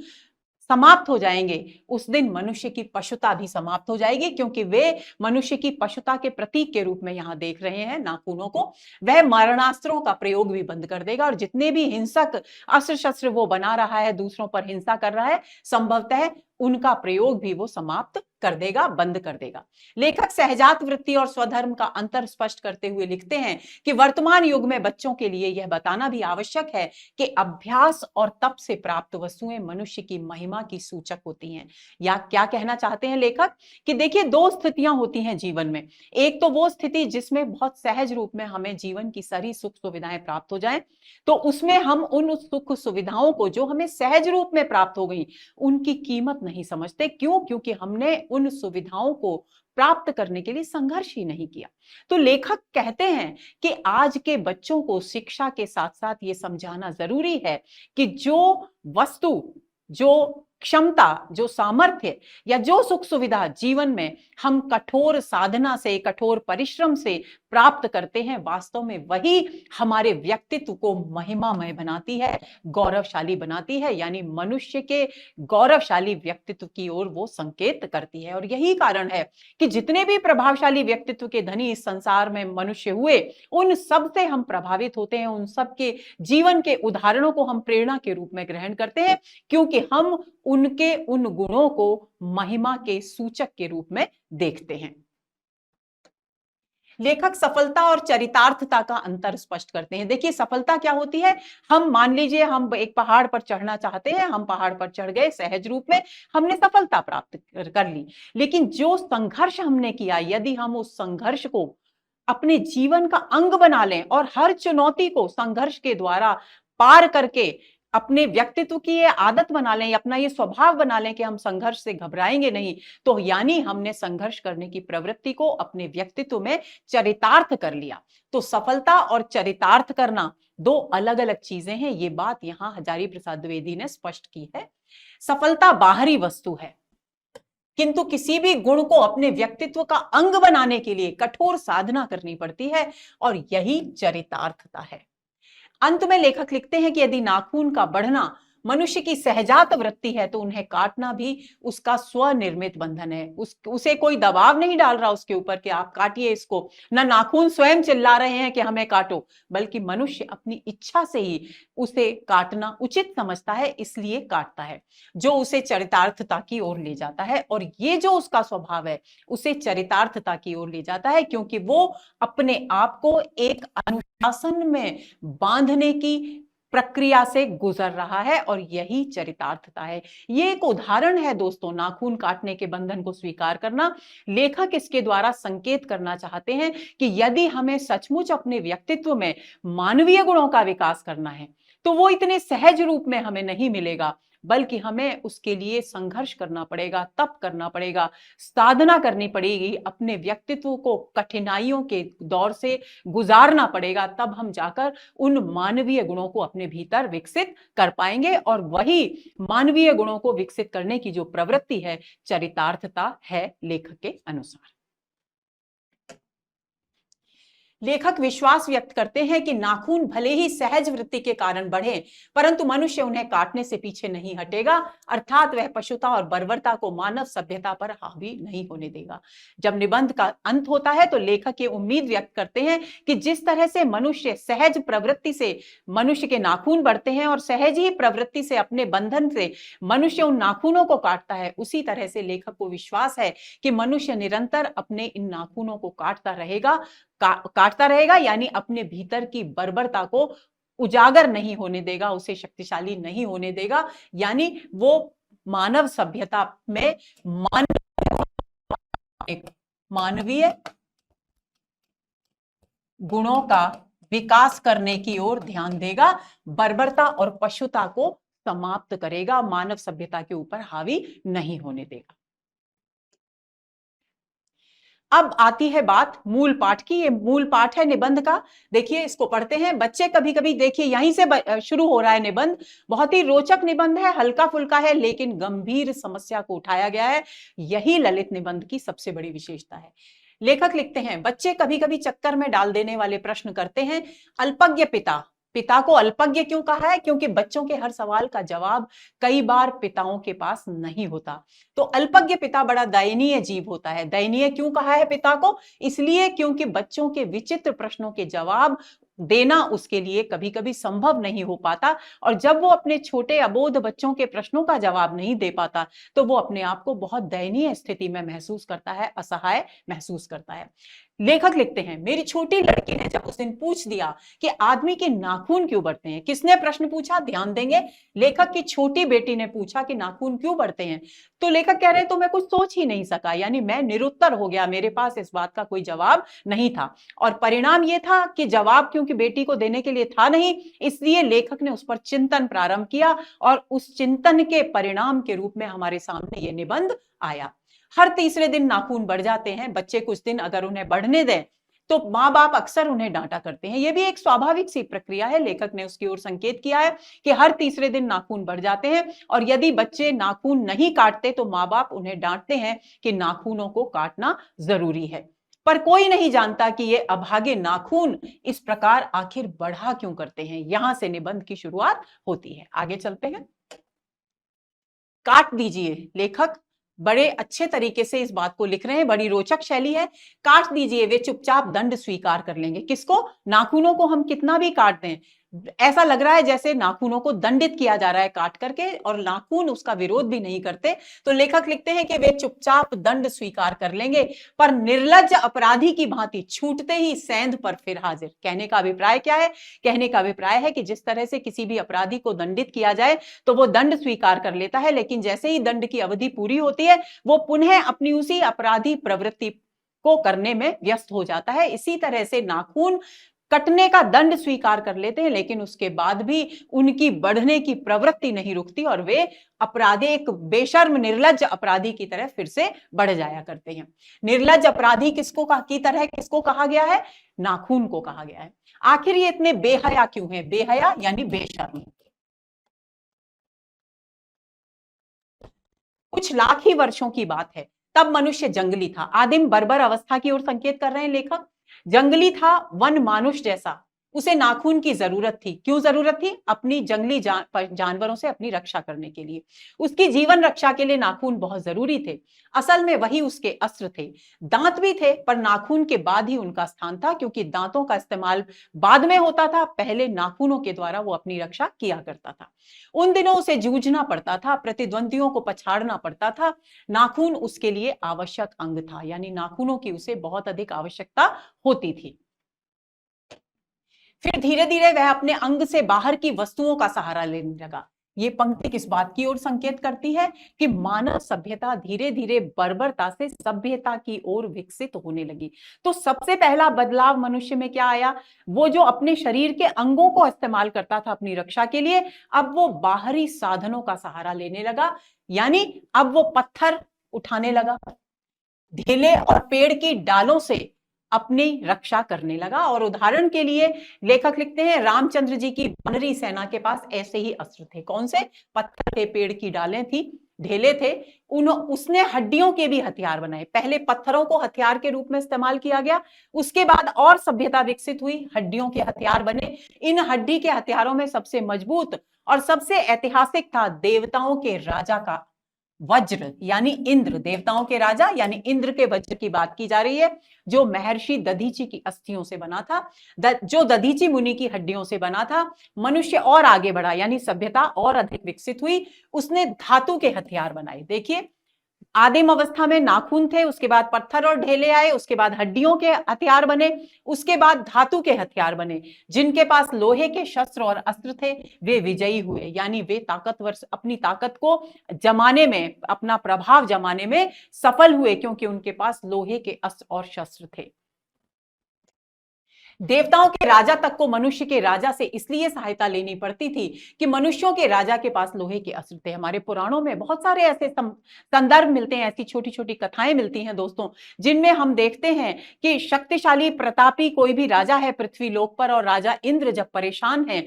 समाप्त हो जाएंगे उस दिन मनुष्य की पशुता भी समाप्त हो जाएगी, क्योंकि वे मनुष्य की पशुता के प्रतीक के रूप में यहां देख रहे हैं नाखूनों को। वह मारणास्त्रों का प्रयोग भी बंद कर देगा, और जितने भी हिंसक अस्त्र शस्त्र वो बना रहा है, दूसरों पर हिंसा कर रहा है, संभवतः उनका प्रयोग भी वो समाप्त कर देगा, बंद कर देगा। लेखक सहजात वृत्ति और स्वधर्म का अंतर स्पष्ट करते हुए लिखते हैं कि वर्तमान युग में बच्चों के लिए यह बताना भी आवश्यक है कि अभ्यास और तप से प्राप्त वस्तुएं मनुष्य की महिमा की सूचक होती हैं। या क्या कहना चाहते हैं लेखक कि देखिए, दो स्थितियां होती हैं जीवन में। एक तो वो स्थिति जिसमें बहुत सहज रूप में हमें जीवन की सारी सुख सुविधाएं प्राप्त हो जाएं, तो उसमें हम उन सुख सुविधाओं को जो हमें सहज रूप में प्राप्त हो गई उनकी कीमत नहीं समझते। क्यों? क्योंकि हमने उन सुविधाओं को प्राप्त करने के लिए संघर्ष ही नहीं किया। तो लेखक कहते हैं कि आज के बच्चों को शिक्षा के साथ साथ ये समझाना जरूरी है कि जो वस्तु, जो क्षमता, जो सामर्थ्य या जो सुख सुविधा जीवन में हम कठोर साधना से, कठोर परिश्रम से प्राप्त करते हैं, वास्तव में वही हमारे व्यक्तित्व को महिमामय बनाती है, गौरवशाली बनाती है, यानी मनुष्य के गौरवशाली व्यक्तित्व की ओर वो संकेत करती है। और यही कारण है कि जितने भी प्रभावशाली व्यक्तित्व के धनी इस संसार में मनुष्य हुए, उन सब से हम प्रभावित होते हैं, उन सब के जीवन के उदाहरणों को हम प्रेरणा के रूप में ग्रहण करते हैं, क्योंकि हम उनके उन गुणों को महिमा के सूचक के रूप में देखते हैं। लेखक सफलता और चरितार्थता का अंतर स्पष्ट करते हैं। देखिए, सफलता क्या होती है? हम मान लीजिए हम एक पहाड़ पर चढ़ना चाहते हैं, हम पहाड़ पर चढ़ गए सहज रूप में, हमने सफलता प्राप्त कर ली। लेकिन जो संघर्ष हमने किया, यदि हम उस संघर्ष को अपने जीवन का अंग बना लें और हर चुनौती को संघर्ष के द्वारा पार करके अपने व्यक्तित्व की ये आदत बना लें, अपना ये स्वभाव बना लें कि हम संघर्ष से घबराएंगे नहीं, तो यानी हमने संघर्ष करने की प्रवृत्ति को अपने व्यक्तित्व में चरितार्थ कर लिया। तो सफलता और चरितार्थ करना दो अलग अलग चीजें हैं। ये बात यहां हजारी प्रसाद द्विवेदी ने स्पष्ट की है। सफलता बाहरी वस्तु है, किंतु किसी भी गुण को अपने व्यक्तित्व का अंग बनाने के लिए कठोर साधना करनी पड़ती है, और यही चरितार्थता है। अंत में लेखक लिखते हैं कि यदि नाखून का बढ़ना मनुष्य की सहजात वृत्ति है, तो उन्हें काटना भी उसका स्वनिर्मित बंधन है। उसे कोई दबाव नहीं डाल रहा उसके ऊपर कि आप काटिए इसको, ना नाखून स्वयं चिल्ला रहे हैं कि हमें काटो, बल्कि मनुष्य अपनी इच्छा से ही उसे काटना उचित समझता है, इसलिए काटता है, जो उसे चरितार्थता की ओर ले जाता है। और ये जो उसका स्वभाव है उसे चरितार्थता की ओर ले जाता है, क्योंकि वो अपने आप को एक अनुशासन में बांधने की प्रक्रिया से गुजर रहा है, और यही चरितार्थता है। ये एक उदाहरण है दोस्तों, नाखून काटने के बंधन को स्वीकार करना। लेखक इसके द्वारा संकेत करना चाहते हैं कि यदि हमें सचमुच अपने व्यक्तित्व में मानवीय गुणों का विकास करना है, तो वो इतने सहज रूप में हमें नहीं मिलेगा, बल्कि हमें उसके लिए संघर्ष करना पड़ेगा, तप करना पड़ेगा, साधना करनी पड़ेगी, अपने व्यक्तित्व को कठिनाइयों के दौर से गुजारना पड़ेगा। तब हम जाकर उन मानवीय गुणों को अपने भीतर विकसित कर पाएंगे, और वही मानवीय गुणों को विकसित करने की जो प्रवृत्ति है, चरितार्थता है लेखक के अनुसार। लेखक विश्वास व्यक्त करते हैं कि नाखून भले ही सहज वृत्ति के कारण बढ़े, परंतु मनुष्य उन्हें काटने से पीछे नहीं हटेगा, अर्थात वह पशुता और बर्बरता को मानव सभ्यता पर हावी नहीं होने देगा। जब निबंध का अंत होता है तो लेखक ये उम्मीद व्यक्त करते हैं कि जिस तरह से मनुष्य सहज प्रवृत्ति से मनुष्य के नाखून बढ़ते हैं और सहज ही प्रवृत्ति से अपने बंधन से मनुष्य उन नाखूनों को काटता है, उसी तरह से लेखक को विश्वास है कि मनुष्य निरंतर अपने इन नाखूनों को काटता रहेगा, यानी अपने भीतर की बर्बरता को उजागर नहीं होने देगा, उसे शक्तिशाली नहीं होने देगा, यानी वो मानव सभ्यता में मानवीय गुणों का विकास करने की ओर ध्यान देगा, बर्बरता और पशुता को समाप्त करेगा, मानव सभ्यता के ऊपर हावी नहीं होने देगा। अब आती है बात मूल पाठ की। ये मूल पाठ है निबंध का। देखिए, इसको पढ़ते हैं बच्चे। कभी कभी देखिए, यहीं से शुरू हो रहा है निबंध। बहुत ही रोचक निबंध है, हल्का फुल्का है, लेकिन गंभीर समस्या को उठाया गया है। यही ललित निबंध की सबसे बड़ी विशेषता है। लेखक लिखते हैं, बच्चे कभी कभी चक्कर में डाल देने वाले प्रश्न करते हैं। अल्पज्ञ पिता को अल्पज्ञ क्यों कहा है? क्योंकि बच्चों के हर सवाल का जवाब कई बार पिताओं के पास नहीं होता। तो अल्पज्ञ पिता बड़ा दयनीय जीव होता है। दयनीय क्यों कहा है पिता को? इसलिए क्योंकि बच्चों के विचित्र प्रश्नों के जवाब देना उसके लिए कभी कभी संभव नहीं हो पाता, और जब वो अपने छोटे अबोध बच्चों के प्रश्नों का जवाब नहीं दे पाता तो वो अपने आप को बहुत दयनीय स्थिति में महसूस करता है, असहाय महसूस करता है। लेखक लिखते हैं, मेरी छोटी लड़की ने जब उस दिन पूछ दिया कि आदमी के नाखून क्यों बढ़ते हैं। किसने प्रश्न पूछा, ध्यान देंगे, लेखक की छोटी बेटी ने पूछा कि नाखून क्यों बढ़ते हैं। तो लेखक कह रहे हैं तो मैं कुछ सोच ही नहीं सका, यानी मैं निरुत्तर हो गया, मेरे पास इस बात का कोई जवाब नहीं था। और परिणाम यह था कि जवाब क्योंकि बेटी को देने के लिए था नहीं, इसलिए लेखक ने उस पर चिंतन प्रारंभ किया और उस चिंतन के परिणाम के रूप में हमारे सामने यह निबंध आया। हर तीसरे दिन नाखून बढ़ जाते हैं। बच्चे कुछ दिन अगर उन्हें बढ़ने दें तो माँ बाप अक्सर उन्हें डांटा करते हैं। यह भी एक स्वाभाविक सी प्रक्रिया है। लेखक ने उसकी ओर संकेत किया है कि हर तीसरे दिन नाखून बढ़ जाते हैं, और यदि बच्चे नाखून नहीं काटते तो माँ बाप उन्हें डांटते हैं कि नाखूनों को काटना जरूरी है। पर कोई नहीं जानता कि ये अभागे नाखून इस प्रकार आखिर बढ़ा क्यों करते हैं। यहां से निबंध की शुरुआत होती है। आगे चलते हैं। काट दीजिए, लेखक बड़े अच्छे तरीके से इस बात को लिख रहे हैं, बड़ी रोचक शैली है। काट दीजिए, वे चुपचाप दंड स्वीकार कर लेंगे। किसको, नाखूनों को हम कितना भी काट दें, ऐसा लग रहा है जैसे नाखूनों को दंडित किया जा रहा है काट करके, और नाखून उसका विरोध भी नहीं करते। तो लेखक लिखते हैं कि वे चुपचाप दंड स्वीकार कर लेंगे, पर निर्लज्ज अपराधी की भांति छूटते ही सेंध पर फिर हाजिर। कहने का अभिप्राय क्या है, कहने का अभिप्राय है कि जिस तरह से किसी भी अपराधी को दंडित किया जाए तो वो दंड स्वीकार कर लेता है, लेकिन जैसे ही दंड की अवधि पूरी होती है वो पुनः अपनी उसी अपराधी प्रवृत्ति को करने में व्यस्त हो जाता है। इसी तरह से नाखून कटने का दंड स्वीकार कर लेते हैं, लेकिन उसके बाद भी उनकी बढ़ने की प्रवृत्ति नहीं रुकती और वे अपराधी, एक बेशर्म निर्लज्ज अपराधी की तरह फिर से बढ़ जाया करते हैं। निर्लज्ज अपराधी किसको की तरह किसको कहा गया है, नाखून को कहा गया है। आखिर ये इतने बेहया क्यों है, बेहया यानी बेशर्म। कुछ लाख ही वर्षों की बात है, तब मनुष्य जंगली था। आदिम बर्बर अवस्था की ओर संकेत कर रहे हैं लेखक। जंगली था, वन मानुष जैसा। उसे नाखून की जरूरत थी। क्यों जरूरत थी, अपनी जंगली जानवरों से अपनी रक्षा करने के लिए। उसकी जीवन रक्षा के लिए नाखून बहुत जरूरी थे। असल में वही उसके अस्त्र थे। दांत भी थे, पर नाखून के बाद ही उनका स्थान था, क्योंकि दांतों का इस्तेमाल बाद में होता था, पहले नाखूनों के द्वारा वो अपनी रक्षा किया करता था। उन दिनों उसे जूझना पड़ता था, प्रतिद्वंदियों को पछाड़ना पड़ता था। नाखून उसके लिए आवश्यक अंग था, यानी नाखूनों की उसे बहुत अधिक आवश्यकता होती थी। फिर धीरे धीरे वह अपने अंग से बाहर की वस्तुओं का सहारा लेने लगा। ये पंक्ति किस बात की ओर संकेत करती है कि मानव सभ्यता धीरे धीरे बर्बरता से सभ्यता की ओर विकसित होने लगी। तो सबसे पहला बदलाव मनुष्य में क्या आया, वो जो अपने शरीर के अंगों को इस्तेमाल करता था अपनी रक्षा के लिए, अब वो बाहरी साधनों का सहारा लेने लगा। यानी अब वो पत्थर उठाने लगा, ढेले और पेड़ की डालों से अपनी रक्षा करने लगा। और उदाहरण के लिए लेखक लिखते हैं, रामचंद्र जी की वानरी सेना के पास ऐसे ही अस्त्र थे। कौन से, पत्थर थे, पेड़ की डालें थी, ढेले थे। उसने हड्डियों के भी हथियार बनाए। पहले पत्थरों को हथियार के रूप में इस्तेमाल किया गया, उसके बाद और सभ्यता विकसित हुई, हड्डियों के हथियार बने। इन हड्डी के हथियारों में सबसे मजबूत और सबसे ऐतिहासिक था देवताओं के राजा का वज्र, यानी इंद्र। देवताओं के राजा यानी इंद्र के वज्र की बात की जा रही है, जो महर्षि दधीचि की अस्थियों से बना था, जो दधीचि मुनि की हड्डियों से बना था। मनुष्य और आगे बढ़ा, यानी सभ्यता और अधिक विकसित हुई। उसने धातु के हथियार बनाए। देखिए, आदिम अवस्था में नाखून थे, उसके बाद पत्थर और ढेले आए, उसके बाद हड्डियों के हथियार बने, उसके बाद धातु के हथियार बने। जिनके पास लोहे के शस्त्र और अस्त्र थे वे विजयी हुए, यानी वे ताकतवर, अपनी ताकत को जमाने में, अपना प्रभाव जमाने में सफल हुए, क्योंकि उनके पास लोहे के अस्त्र और शस्त्र थे। देवताओं के राजा तक को मनुष्य के राजा से इसलिए सहायता लेनी पड़ती थी कि मनुष्यों के राजा के पास लोहे के अस्त्र थे। हमारे पुराणों में बहुत सारे ऐसे संदर्भ मिलते हैं, ऐसी छोटी छोटी कथाएं मिलती हैं दोस्तों, जिनमें हम देखते हैं कि शक्तिशाली प्रतापी कोई भी राजा है पृथ्वी लोक पर, और राजा इंद्र जब परेशान है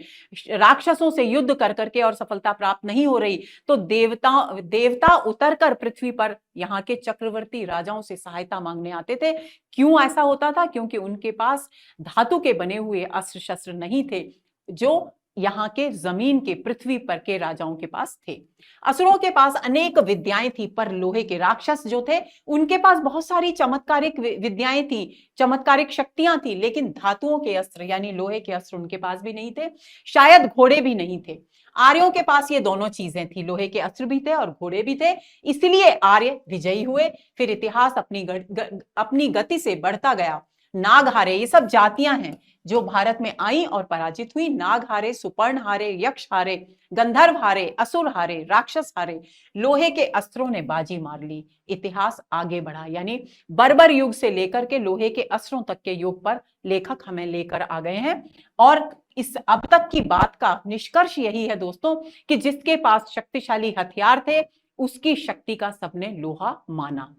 राक्षसों से युद्ध कर करके और सफलता प्राप्त नहीं हो रही, तो देवता उतर कर पृथ्वी पर यहाँ के चक्रवर्ती राजाओं से सहायता मांगने आते थे। क्यों ऐसा होता था, क्योंकि उनके पास धातु के बने हुए अस्त्र शस्त्र नहीं थे जो यहाँ के जमीन के पृथ्वी पर के राजाओं के पास थे। असुरों के पास अनेक विद्याएं थी, पर लोहे के राक्षस जो थे उनके पास बहुत सारी चमत्कारिक विद्याएं थी, चमत्कारिक शक्तियां थी, लेकिन धातुओं के अस्त्र यानी लोहे के अस्त्र उनके पास भी नहीं थे, शायद घोड़े भी नहीं थे। आर्यों के पास ये दोनों चीजें थी, लोहे के अस्त्र भी थे और घोड़े भी थे, इसलिए आर्य विजयी हुए। फिर इतिहास अपनी गति से बढ़ता गया। नाग हारे, ये सब जातियां हैं जो भारत में आई और पराजित हुई। नाग हारे, सुपर्ण हारे, यक्ष हारे, गंधर्व हारे, असुर हारे, राक्षस हारे, लोहे के अस्त्रों ने बाजी मार ली। इतिहास आगे बढ़ा, यानी बर्बर युग से लेकर के लोहे के अस्त्रों तक के युग पर लेखक हमें लेकर आ गए हैं। और इस अब तक की बात का निष्कर्ष यही है दोस्तों कि जिसके पास शक्तिशाली हथियार थे उसकी शक्ति का सबने लोहा माना।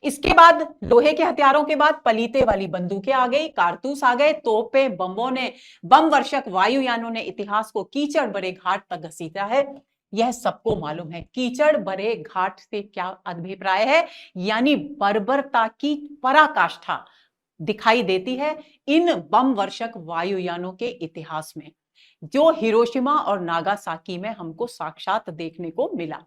इसके बाद लोहे के हथियारों के बाद पलीते वाली बंदूकें आ गई, कारतूस आ गए, तोपें, बमों ने, बम वर्षक वायुयानों ने इतिहास को कीचड़ भरे घाट तक घसीटा है। यह सबको मालूम है। कीचड़ भरे घाट से क्या अभिप्राय है, यानी बर्बरता की पराकाष्ठा दिखाई देती है इन बम वर्षक वायुयानों के इतिहास में, जो हिरोशिमा और नागासाकी में हमको साक्षात देखने को मिला।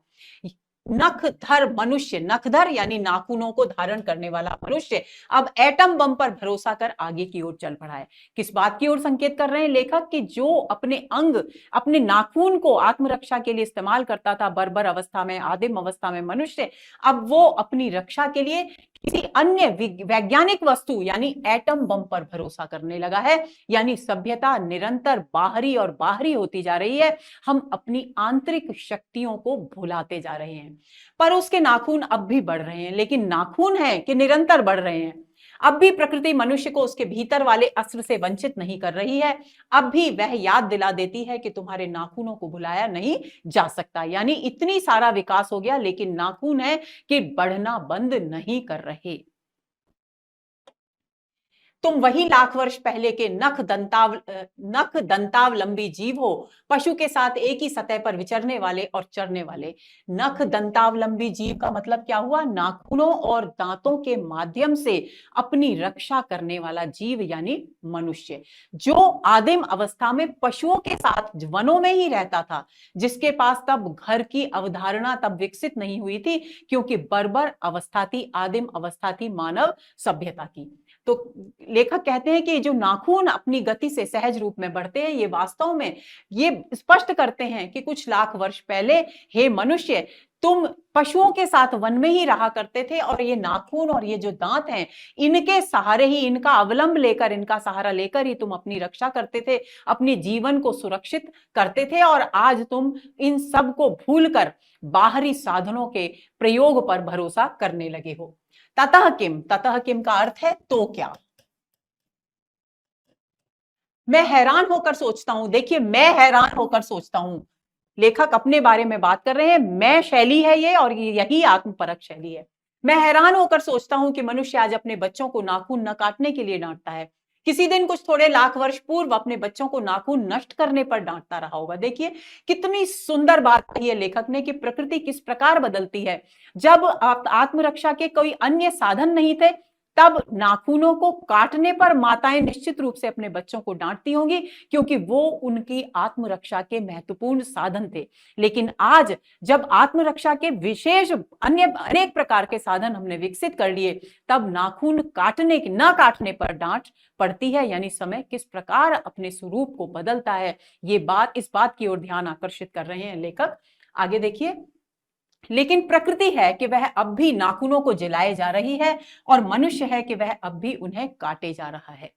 नखधर मनुष्य, नखधर यानी नाखूनों को धारण करने वाला मनुष्य अब एटम बम पर भरोसा कर आगे की ओर चल पड़ा है। किस बात की ओर संकेत कर रहे हैं लेखक कि जो अपने अंग, अपने नाखून को आत्मरक्षा के लिए इस्तेमाल करता था बर्बर अवस्था में, आदिम अवस्था में मनुष्य, अब वो अपनी रक्षा के लिए किसी अन्य वैज्ञानिक वस्तु यानी एटम बम पर भरोसा करने लगा है। यानी सभ्यता निरंतर बाहरी और बाहरी होती जा रही है। हम अपनी आंतरिक शक्तियों को भुलाते जा रहे हैं। पर उसके नाखून अब भी बढ़ रहे हैं, लेकिन नाखून है कि निरंतर बढ़ रहे हैं। अब भी प्रकृति मनुष्य को उसके भीतर वाले अस्त्र से वंचित नहीं कर रही है। अब भी वह याद दिला देती है कि तुम्हारे नाखूनों को भुलाया नहीं जा सकता। यानी इतनी सारा विकास हो गया, लेकिन नाखून है कि बढ़ना बंद नहीं कर रहे। तुम वही लाख वर्ष पहले के नख दंतावलंबी जीव हो, पशु के साथ एक ही सतह पर विचरने वाले और चरने वाले। नख दंतावलंबी जीव का मतलब क्या हुआ, नाखूनों और दांतों के माध्यम से अपनी रक्षा करने वाला जीव यानी मनुष्य, जो आदिम अवस्था में पशुओं के साथ वनों में ही रहता था, जिसके पास तब घर की अवधारणा तब विकसित नहीं हुई थी, क्योंकि बर्बर अवस्था थी, आदिम अवस्था थी मानव सभ्यता की। तो लेखक कहते हैं कि जो नाखून अपनी गति से सहज रूप में बढ़ते हैं, ये वास्तव में ये स्पष्ट करते हैं कि कुछ लाख वर्ष पहले हे मनुष्य, तुम पशुओं के साथ वन में ही रहा करते थे, और ये नाखून और ये जो दांत हैं, इनके सहारे ही, इनका अवलंब लेकर, इनका सहारा लेकर ही तुम अपनी रक्षा करते थे, अपने जीवन को सुरक्षित करते थे। और आज तुम इन सब को भूलकर बाहरी साधनों के प्रयोग पर भरोसा करने लगे हो। ततः किम, ततः किम का अर्थ है तो क्या। मैं हैरान होकर सोचता हूं, देखिए मैं हैरान होकर सोचता हूं, लेखक अपने बारे में बात कर रहे हैं, मैं शैली है ये, और यही आत्मपरक शैली है। मैं हैरान होकर सोचता हूं कि मनुष्य आज अपने बच्चों को नाखून न काटने के लिए डांटता है। किसी दिन कुछ थोड़े लाख वर्ष पूर्व अपने बच्चों को नाखून नष्ट करने पर डांटता रहा होगा। देखिए कितनी सुंदर बात कही है लेखक ने कि प्रकृति किस प्रकार बदलती है। जब आप आत्मरक्षा के कोई अन्य साधन नहीं थे, तब नाखूनों को काटने पर माताएं निश्चित रूप से अपने बच्चों को डांटती होंगी, क्योंकि वो उनकी आत्मरक्षा के महत्वपूर्ण साधन थे। लेकिन आज जब आत्मरक्षा के विशेष अन्य अनेक प्रकार के साधन हमने विकसित कर लिए, तब नाखून न काटने पर डांट पड़ती है। यानी समय किस प्रकार अपने स्वरूप को बदलता है, इस बात की ओर ध्यान आकर्षित कर रहे हैं लेखक। आगे देखिए, लेकिन प्रकृति है कि वह अब भी नाखूनों को जलाए जा रही है, और मनुष्य है कि वह अब भी उन्हें काटे जा रहा है।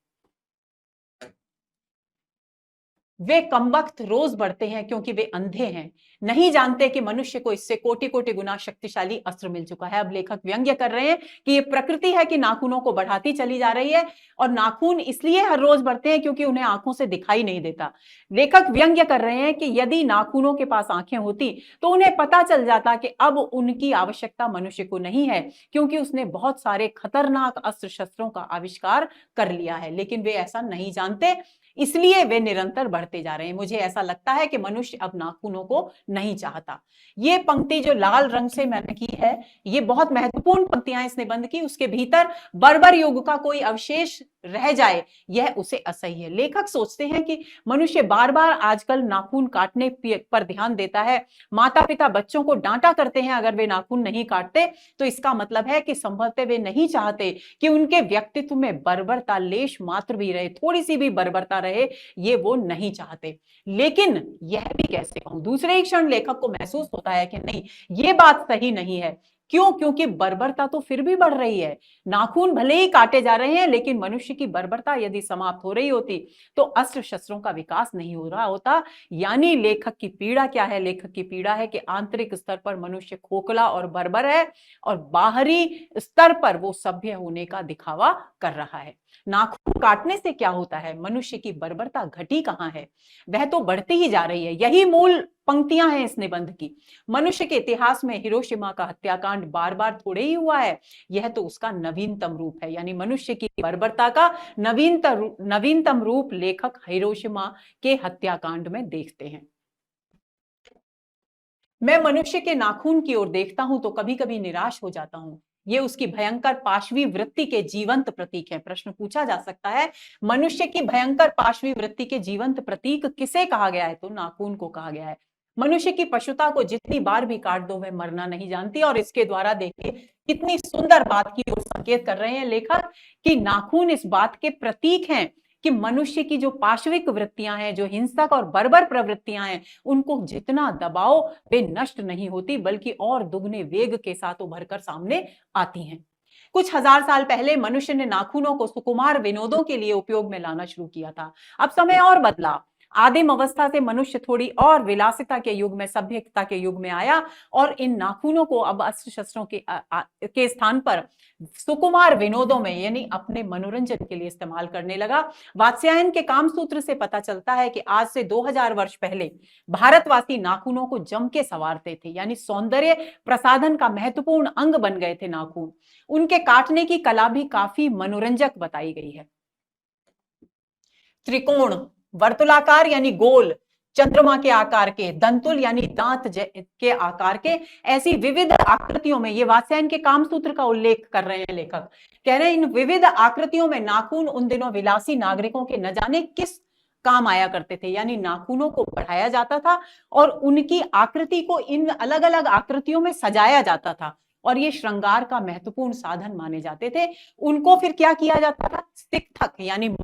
वे कमबख्त रोज बढ़ते हैं क्योंकि वे अंधे हैं, नहीं जानते कि मनुष्य को इससे कोटि कोटि गुना शक्तिशाली अस्त्र मिल चुका है। अब लेखक व्यंग्य कर रहे हैं कि ये प्रकृति है कि नाखूनों को बढ़ाती चली जा रही है, और नाखून इसलिए हर रोज बढ़ते हैं क्योंकि उन्हें आंखों से दिखाई नहीं देता। लेखक व्यंग्य कर रहे हैं कि यदि नाखूनों के पास आंखें होती तो उन्हें पता चल जाता कि अब उनकी आवश्यकता मनुष्य को नहीं है, क्योंकि उसने बहुत सारे खतरनाक अस्त्र शस्त्रों का आविष्कार कर लिया है। लेकिन वे ऐसा नहीं जानते, इसलिए वे निरंतर बढ़ते जा रहे हैं। मुझे ऐसा लगता है कि मनुष्य अब नाखूनों को नहीं चाहता। ये पंक्ति जो लाल रंग से मैंने की है, ये बहुत महत्वपूर्ण पंक्तियां इस निबंध की। उसके भीतर बर्बर युग का कोई अवशेष रह जाए यह उसे असह्य है। लेखक सोचते हैं कि मनुष्य बार बार आजकल नाखून काटने पर ध्यान देता है, माता पिता बच्चों को डांटा करते हैं अगर वे नाखून नहीं काटते, तो इसका मतलब है कि संभवतः वे नहीं चाहते कि उनके व्यक्तित्व में बर्बरता लेश मात्र भी रहे, थोड़ी सी भी बर्बरता रहे, ये वो नहीं चाहते। लेकिन यह भी कैसे कहूं, दूसरे ही क्षण लेखक को महसूस होता है कि नहीं, ये बात सही नहीं है। क्यों? क्योंकि बर्बरता तो फिर भी बढ़ रही है। नाखून भले ही काटे जा रहे हैं, लेकिन मनुष्य की बर्बरता यदि समाप्त हो रही होती तो अस्त्र शस्त्रों का विकास नहीं हो रहा होता। यानी लेखक की पीड़ा क्या है? लेखक की पीड़ा है कि आंतरिक स्तर पर मनुष्य खोखला और बर्बर है और बाहरी स्तर पर वो सभ्य होने का दिखावा कर रहा है। नाखून काटने से क्या होता है? मनुष्य की बर्बरता घटी कहां है? वह तो बढ़ती ही जा रही है। यही मूल पंक्तियां हैं इस निबंध की। मनुष्य के इतिहास में हिरोशिमा का हत्याकांड बार बार थोड़े ही हुआ है, यह तो उसका नवीनतम रूप है। यानी मनुष्य की बर्बरता का नवीनतम रूप लेखक हिरोशिमा के हत्याकांड में देखते हैं। मैं मनुष्य के नाखून की ओर देखता हूं तो कभी कभी निराश हो जाता हूं। ये उसकी भयंकर पाशवी वृत्ति के जीवंत प्रतीक है। प्रश्न पूछा जा सकता है, मनुष्य की भयंकर पाशवी वृत्ति के जीवंत प्रतीक किसे कहा गया है? तो नाखून को कहा गया है। मनुष्य की पशुता को जितनी बार भी काट दो वह मरना नहीं जानती। और इसके द्वारा देखिए कितनी सुंदर बात की ओर संकेत कर रहे हैं लेखक कि नाखून इस बात के प्रतीक हैं कि मनुष्य की जो पाशविक वृत्तियां हैं, जो हिंसक और बर्बर प्रवृत्तियां हैं, उनको जितना दबाओ वे नष्ट नहीं होती, बल्कि और दुगने वेग के साथ उभरकर सामने आती हैं। कुछ हजार साल पहले मनुष्य ने नाखूनों को सुकुमार विनोदों के लिए उपयोग में लाना शुरू किया था। अब समय और बदला। आदिम अवस्था से मनुष्य थोड़ी और विलासिता के युग में, सभ्यता के युग में आया और इन नाखूनों को अब अस्त्र शस्त्रों के स्थान पर सुकुमार विनोदों में यानी अपने मनोरंजन के लिए इस्तेमाल करने लगा। वात्स्यायन के कामसूत्र से पता चलता है कि आज से 2000 वर्ष पहले भारतवासी नाखूनों को जम के संवारते थे, यानी सौंदर्य प्रसाधन का महत्वपूर्ण अंग बन गए थे नाखून। उनके काटने की कला भी काफी मनोरंजक बताई गई है। त्रिकोण, वर्तुलाकार यानी गोल, चंद्रमा के आकार के, दंतुल यानी दांत के आकार के, ऐसी विविध आकृतियों में, ये वात्स्यायन के कामसूत्र का उल्लेख कर रहे हैं लेखक, कह रहे हैं इन विविध आकृतियों में नाखून उन दिनों विलासी नागरिकों के न जाने किस काम आया करते थे। यानी नाखूनों को बढ़ाया जाता था और उनकी आकृति को इन अलग अलग आकृतियों में सजाया जाता था और ये श्रृंगार का महत्वपूर्ण साधन माने जाते थे। उनको फिर क्या किया जाता था? सिकथक यानी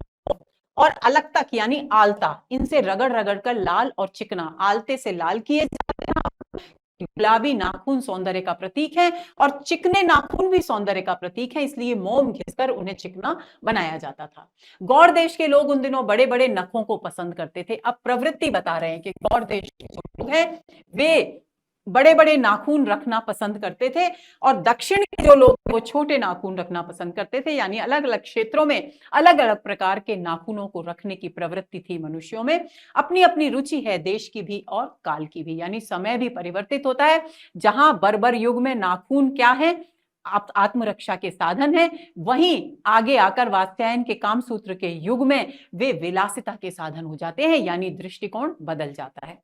और अलक्तक यानी आलता, इनसे रगड़ रगड़ कर लाल और चिकना, आलते से लाल किए जाते हैं। गुलाबी नाखून सौंदर्य का प्रतीक है और चिकने नाखून भी सौंदर्य का प्रतीक है, इसलिए मोम घिसकर उन्हें चिकना बनाया जाता था। गौड़ देश के लोग उन दिनों बड़े बड़े नखों को पसंद करते थे। अब प्रवृत्ति बता रहे हैं कि गौड़ देश के जो लोग हैं वे बड़े बड़े नाखून रखना पसंद करते थे और दक्षिण के जो लोग वो छोटे नाखून रखना पसंद करते थे। यानी अलग अलग क्षेत्रों में अलग अलग प्रकार के नाखूनों को रखने की प्रवृत्ति थी मनुष्यों में। अपनी अपनी रुचि है देश की भी और काल की भी, यानी समय भी परिवर्तित होता है। जहां बर्बर युग में नाखून क्या है? आत्मरक्षा के साधन है, वहीं आगे आकर वात्स्यायन के कामसूत्र के युग में वे विलासिता के साधन हो जाते हैं, यानी दृष्टिकोण बदल जाता है।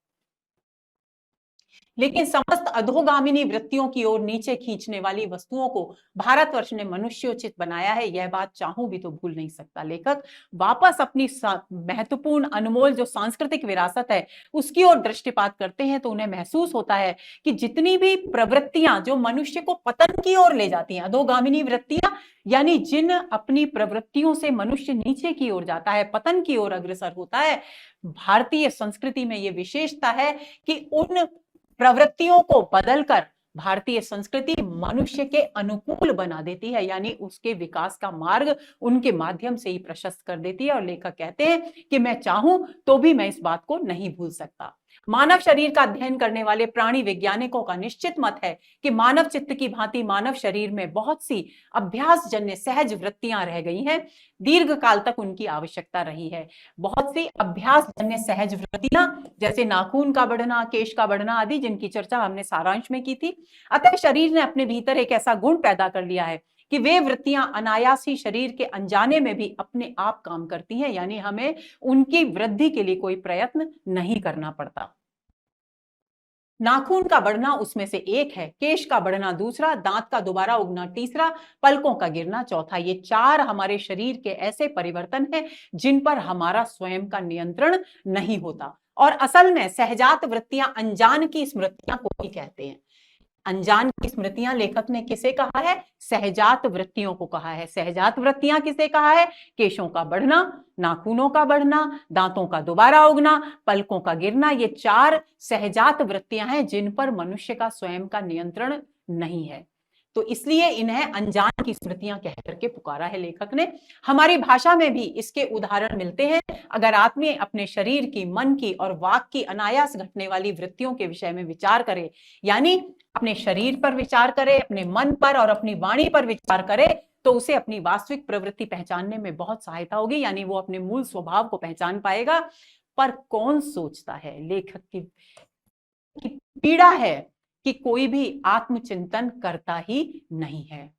लेकिन समस्त अधोगामिनी वृत्तियों की ओर नीचे खींचने वाली वस्तुओं को भारतवर्ष ने मनुष्योचित बनाया है, यह बात चाहूं भी तो भूल नहीं सकता लेखक। वापस अपनी महत्वपूर्ण अनमोल जो सांस्कृतिक विरासत है उसकी ओर दृष्टिपात करते हैं तो उन्हें महसूस होता है कि जितनी भी प्रवृत्तियां जो मनुष्य को पतन की ओर ले जाती हैं, अधोगामिनी वृत्तियां यानी जिन अपनी प्रवृत्तियों से मनुष्य नीचे की ओर जाता है, पतन की ओर अग्रसर होता है, भारतीय संस्कृति में यह विशेषता है कि उन प्रवृत्तियों को बदलकर भारतीय संस्कृति मनुष्य के अनुकूल बना देती है, यानी उसके विकास का मार्ग उनके माध्यम से ही प्रशस्त कर देती है। और लेखक कहते हैं कि मैं चाहूं तो भी मैं इस बात को नहीं भूल सकता। मानव शरीर का अध्ययन करने वाले प्राणी वैज्ञानिकों का निश्चित मत है कि मानव चित्त की भांति मानव शरीर में बहुत सी अभ्यासजन्य सहज वृत्तियां रह गई हैं, दीर्घ काल तक उनकी आवश्यकता रही है। बहुत सी अभ्यासजन्य सहज वृत्तियां जैसे नाखून का बढ़ना, केश का बढ़ना आदि, जिनकी चर्चा हमने सारांश में की थी। अतः शरीर ने अपने भीतर एक ऐसा गुण पैदा कर लिया है कि वे वृत्तियां अनायास ही शरीर के अनजाने में भी अपने आप काम करती हैं, यानी हमें उनकी वृद्धि के लिए कोई प्रयत्न नहीं करना पड़ता। नाखून का बढ़ना उसमें से एक है, केश का बढ़ना दूसरा, दांत का दोबारा उगना तीसरा, पलकों का गिरना चौथा। ये 4 हमारे शरीर के ऐसे परिवर्तन हैं जिन पर हमारा स्वयं का नियंत्रण नहीं होता। और असल में सहजात वृत्तियां अनजान की स्मृतियां को ही कहते हैं। अनजान की स्मृतियां लेखक ने किसे कहा है? सहजात वृत्तियों को कहा है। सहजात वृत्तियां किसे कहा है? केशों का बढ़ना, नाखूनों का बढ़ना, दांतों का दोबारा उगना, पलकों का गिरना। ये 4 सहजात वृत्तियां हैं जिन पर मनुष्य का स्वयं का नियंत्रण नहीं है। तो इसलिए इन्हें अनजान की स्मृतियां कह करके पुकारा है लेखक ने। हमारी भाषा में भी इसके उदाहरण मिलते हैं। अगर आदमी अपने शरीर की, मन की और वाक की अनायास घटने वाली वृत्तियों के विषय में विचार करे, यानी अपने शरीर पर विचार करे, अपने मन पर और अपनी वाणी पर विचार करे, तो उसे अपनी वास्तविक प्रवृत्ति पहचानने में बहुत सहायता होगी, यानी वो अपने मूल स्वभाव को पहचान पाएगा। पर कौन सोचता है? लेखक की पीड़ा है कि कोई भी आत्मचिंतन करता ही नहीं है।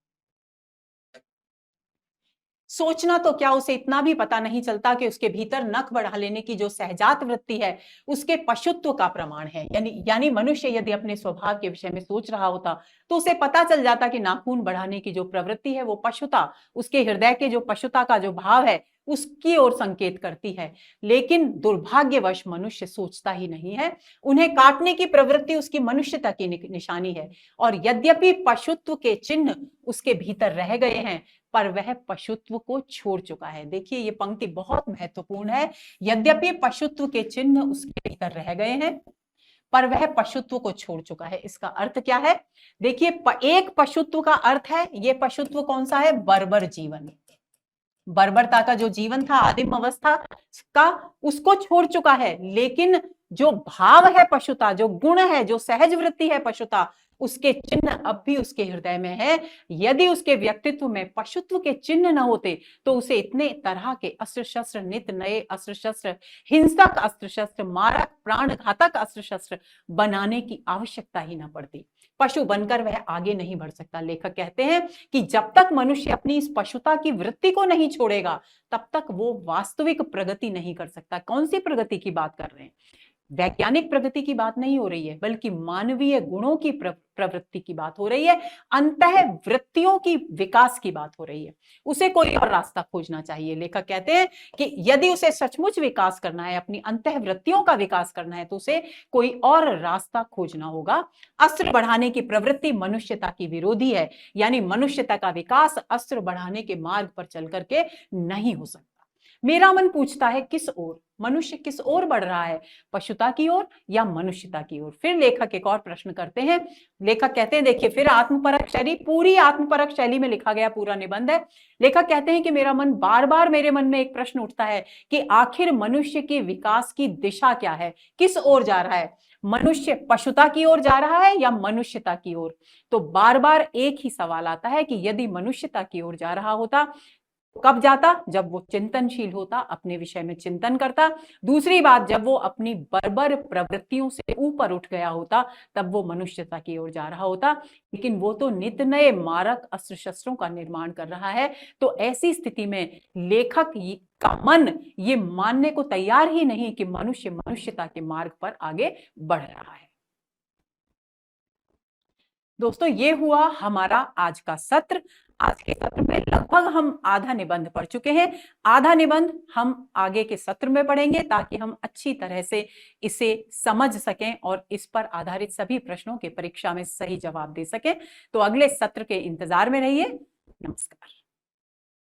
सोचना तो क्या, उसे इतना भी पता नहीं चलता कि उसके भीतर नख बढ़ा लेने की जो सहजात वृत्ति है उसके पशुत्व का प्रमाण है। यानी मनुष्य यदि अपने स्वभाव के विषय में सोच रहा होता तो उसे पता चल जाता कि नाखून बढ़ाने की जो प्रवृत्ति है वो पशुता, उसके हृदय के जो पशुता का जो भाव है उसकी ओर संकेत करती है। लेकिन दुर्भाग्यवश मनुष्य सोचता ही नहीं है। उन्हें काटने की प्रवृत्ति उसकी मनुष्यता की निशानी है। और यद्यपि पशुत्व के चिन्ह उसके भीतर रह गए हैं, पर वह पशुत्व को छोड़ चुका है। देखिए ये पंक्ति बहुत महत्वपूर्ण है। यद्यपि पशुत्व के चिन्ह उसके भीतर रह गए हैं, पर वह पशुत्व को छोड़ चुका है। इसका अर्थ क्या है? देखिए, एक पशुत्व का अर्थ है, ये पशुत्व कौन सा है? बर्बर जीवन, बर्बरता का जो जीवन था, आदिम अवस्था का, उसको छोड़ चुका है। लेकिन जो भाव है पशुता, जो गुण है, जो सहज वृत्ति है पशुता, उसके चिन्ह अब भी उसके हृदय में है। यदि उसके व्यक्तित्व में पशुत्व के चिन्ह न होते तो उसे इतने तरह के अस्त्र शस्त्र, नित नए अस्त्र शस्त्र, हिंसक अस्त्र शस्त्र, मारक प्राण घातक अस्त्र शस्त्र बनाने की आवश्यकता ही न पड़ती। पशु बनकर वह आगे नहीं बढ़ सकता। लेखक कहते हैं कि जब तक मनुष्य अपनी इस पशुता की वृत्ति को नहीं छोड़ेगा तब तक वो वास्तविक प्रगति नहीं कर सकता। कौन सी प्रगति की बात कर रहे हैं? वैज्ञानिक प्रगति की बात नहीं हो रही है, बल्कि मानवीय गुणों की प्रवृत्ति की बात हो रही है, अंतः वृत्तियों की विकास की बात हो रही है। उसे कोई और रास्ता खोजना चाहिए। लेखक कहते हैं कि यदि उसे सचमुच विकास करना है, अपनी अंतः वृत्तियों का विकास करना है, तो उसे कोई और रास्ता खोजना होगा। अस्त्र बढ़ाने की प्रवृत्ति मनुष्यता की विरोधी है, यानी मनुष्यता का विकास अस्त्र बढ़ाने के मार्ग पर चल करके नहीं हो सकता। मेरा मन पूछता है किस ओर मनुष्य किस ओर बढ़ रहा है, पशुता की ओर या मनुष्यता की ओर? फिर लेखक एक और प्रश्न करते हैं। लेखक कहते हैं, देखिए फिर आत्मपरक शैली, पूरी आत्मपरक शैली में लिखा गया पूरा निबंध है। लेखक कहते हैं कि मेरा मन बार बार, मेरे मन में एक प्रश्न उठता है कि आखिर मनुष्य के विकास की दिशा क्या है, किस ओर जा रहा है? मनुष्य पशुता की ओर जा रहा है या मनुष्यता की ओर? तो बार बार एक ही सवाल आता है कि यदि मनुष्यता की ओर जा रहा होता कब जाता? जब वो चिंतनशील होता, अपने विषय में चिंतन करता। दूसरी बात, जब वो अपनी बर्बर प्रवृत्तियों से ऊपर उठ गया होता तब वो मनुष्यता की ओर जा रहा होता। लेकिन वो तो नित नए मारक अस्त्र शस्त्रों का निर्माण कर रहा है। तो ऐसी स्थिति में लेखक का मन ये मानने को तैयार ही नहीं कि मनुष्य मनुष्यता के मार्ग पर आगे बढ़ रहा है। दोस्तों, ये हुआ हमारा आज का सत्र। आज के सत्र में लगभग हम आधा निबंध पढ़ चुके हैं। आधा निबंध हम आगे के सत्र में पढ़ेंगे ताकि हम अच्छी तरह से इसे समझ सकें और इस पर आधारित सभी प्रश्नों के परीक्षा में सही जवाब दे सकें। तो अगले सत्र के इंतजार में रहिए। नमस्कार।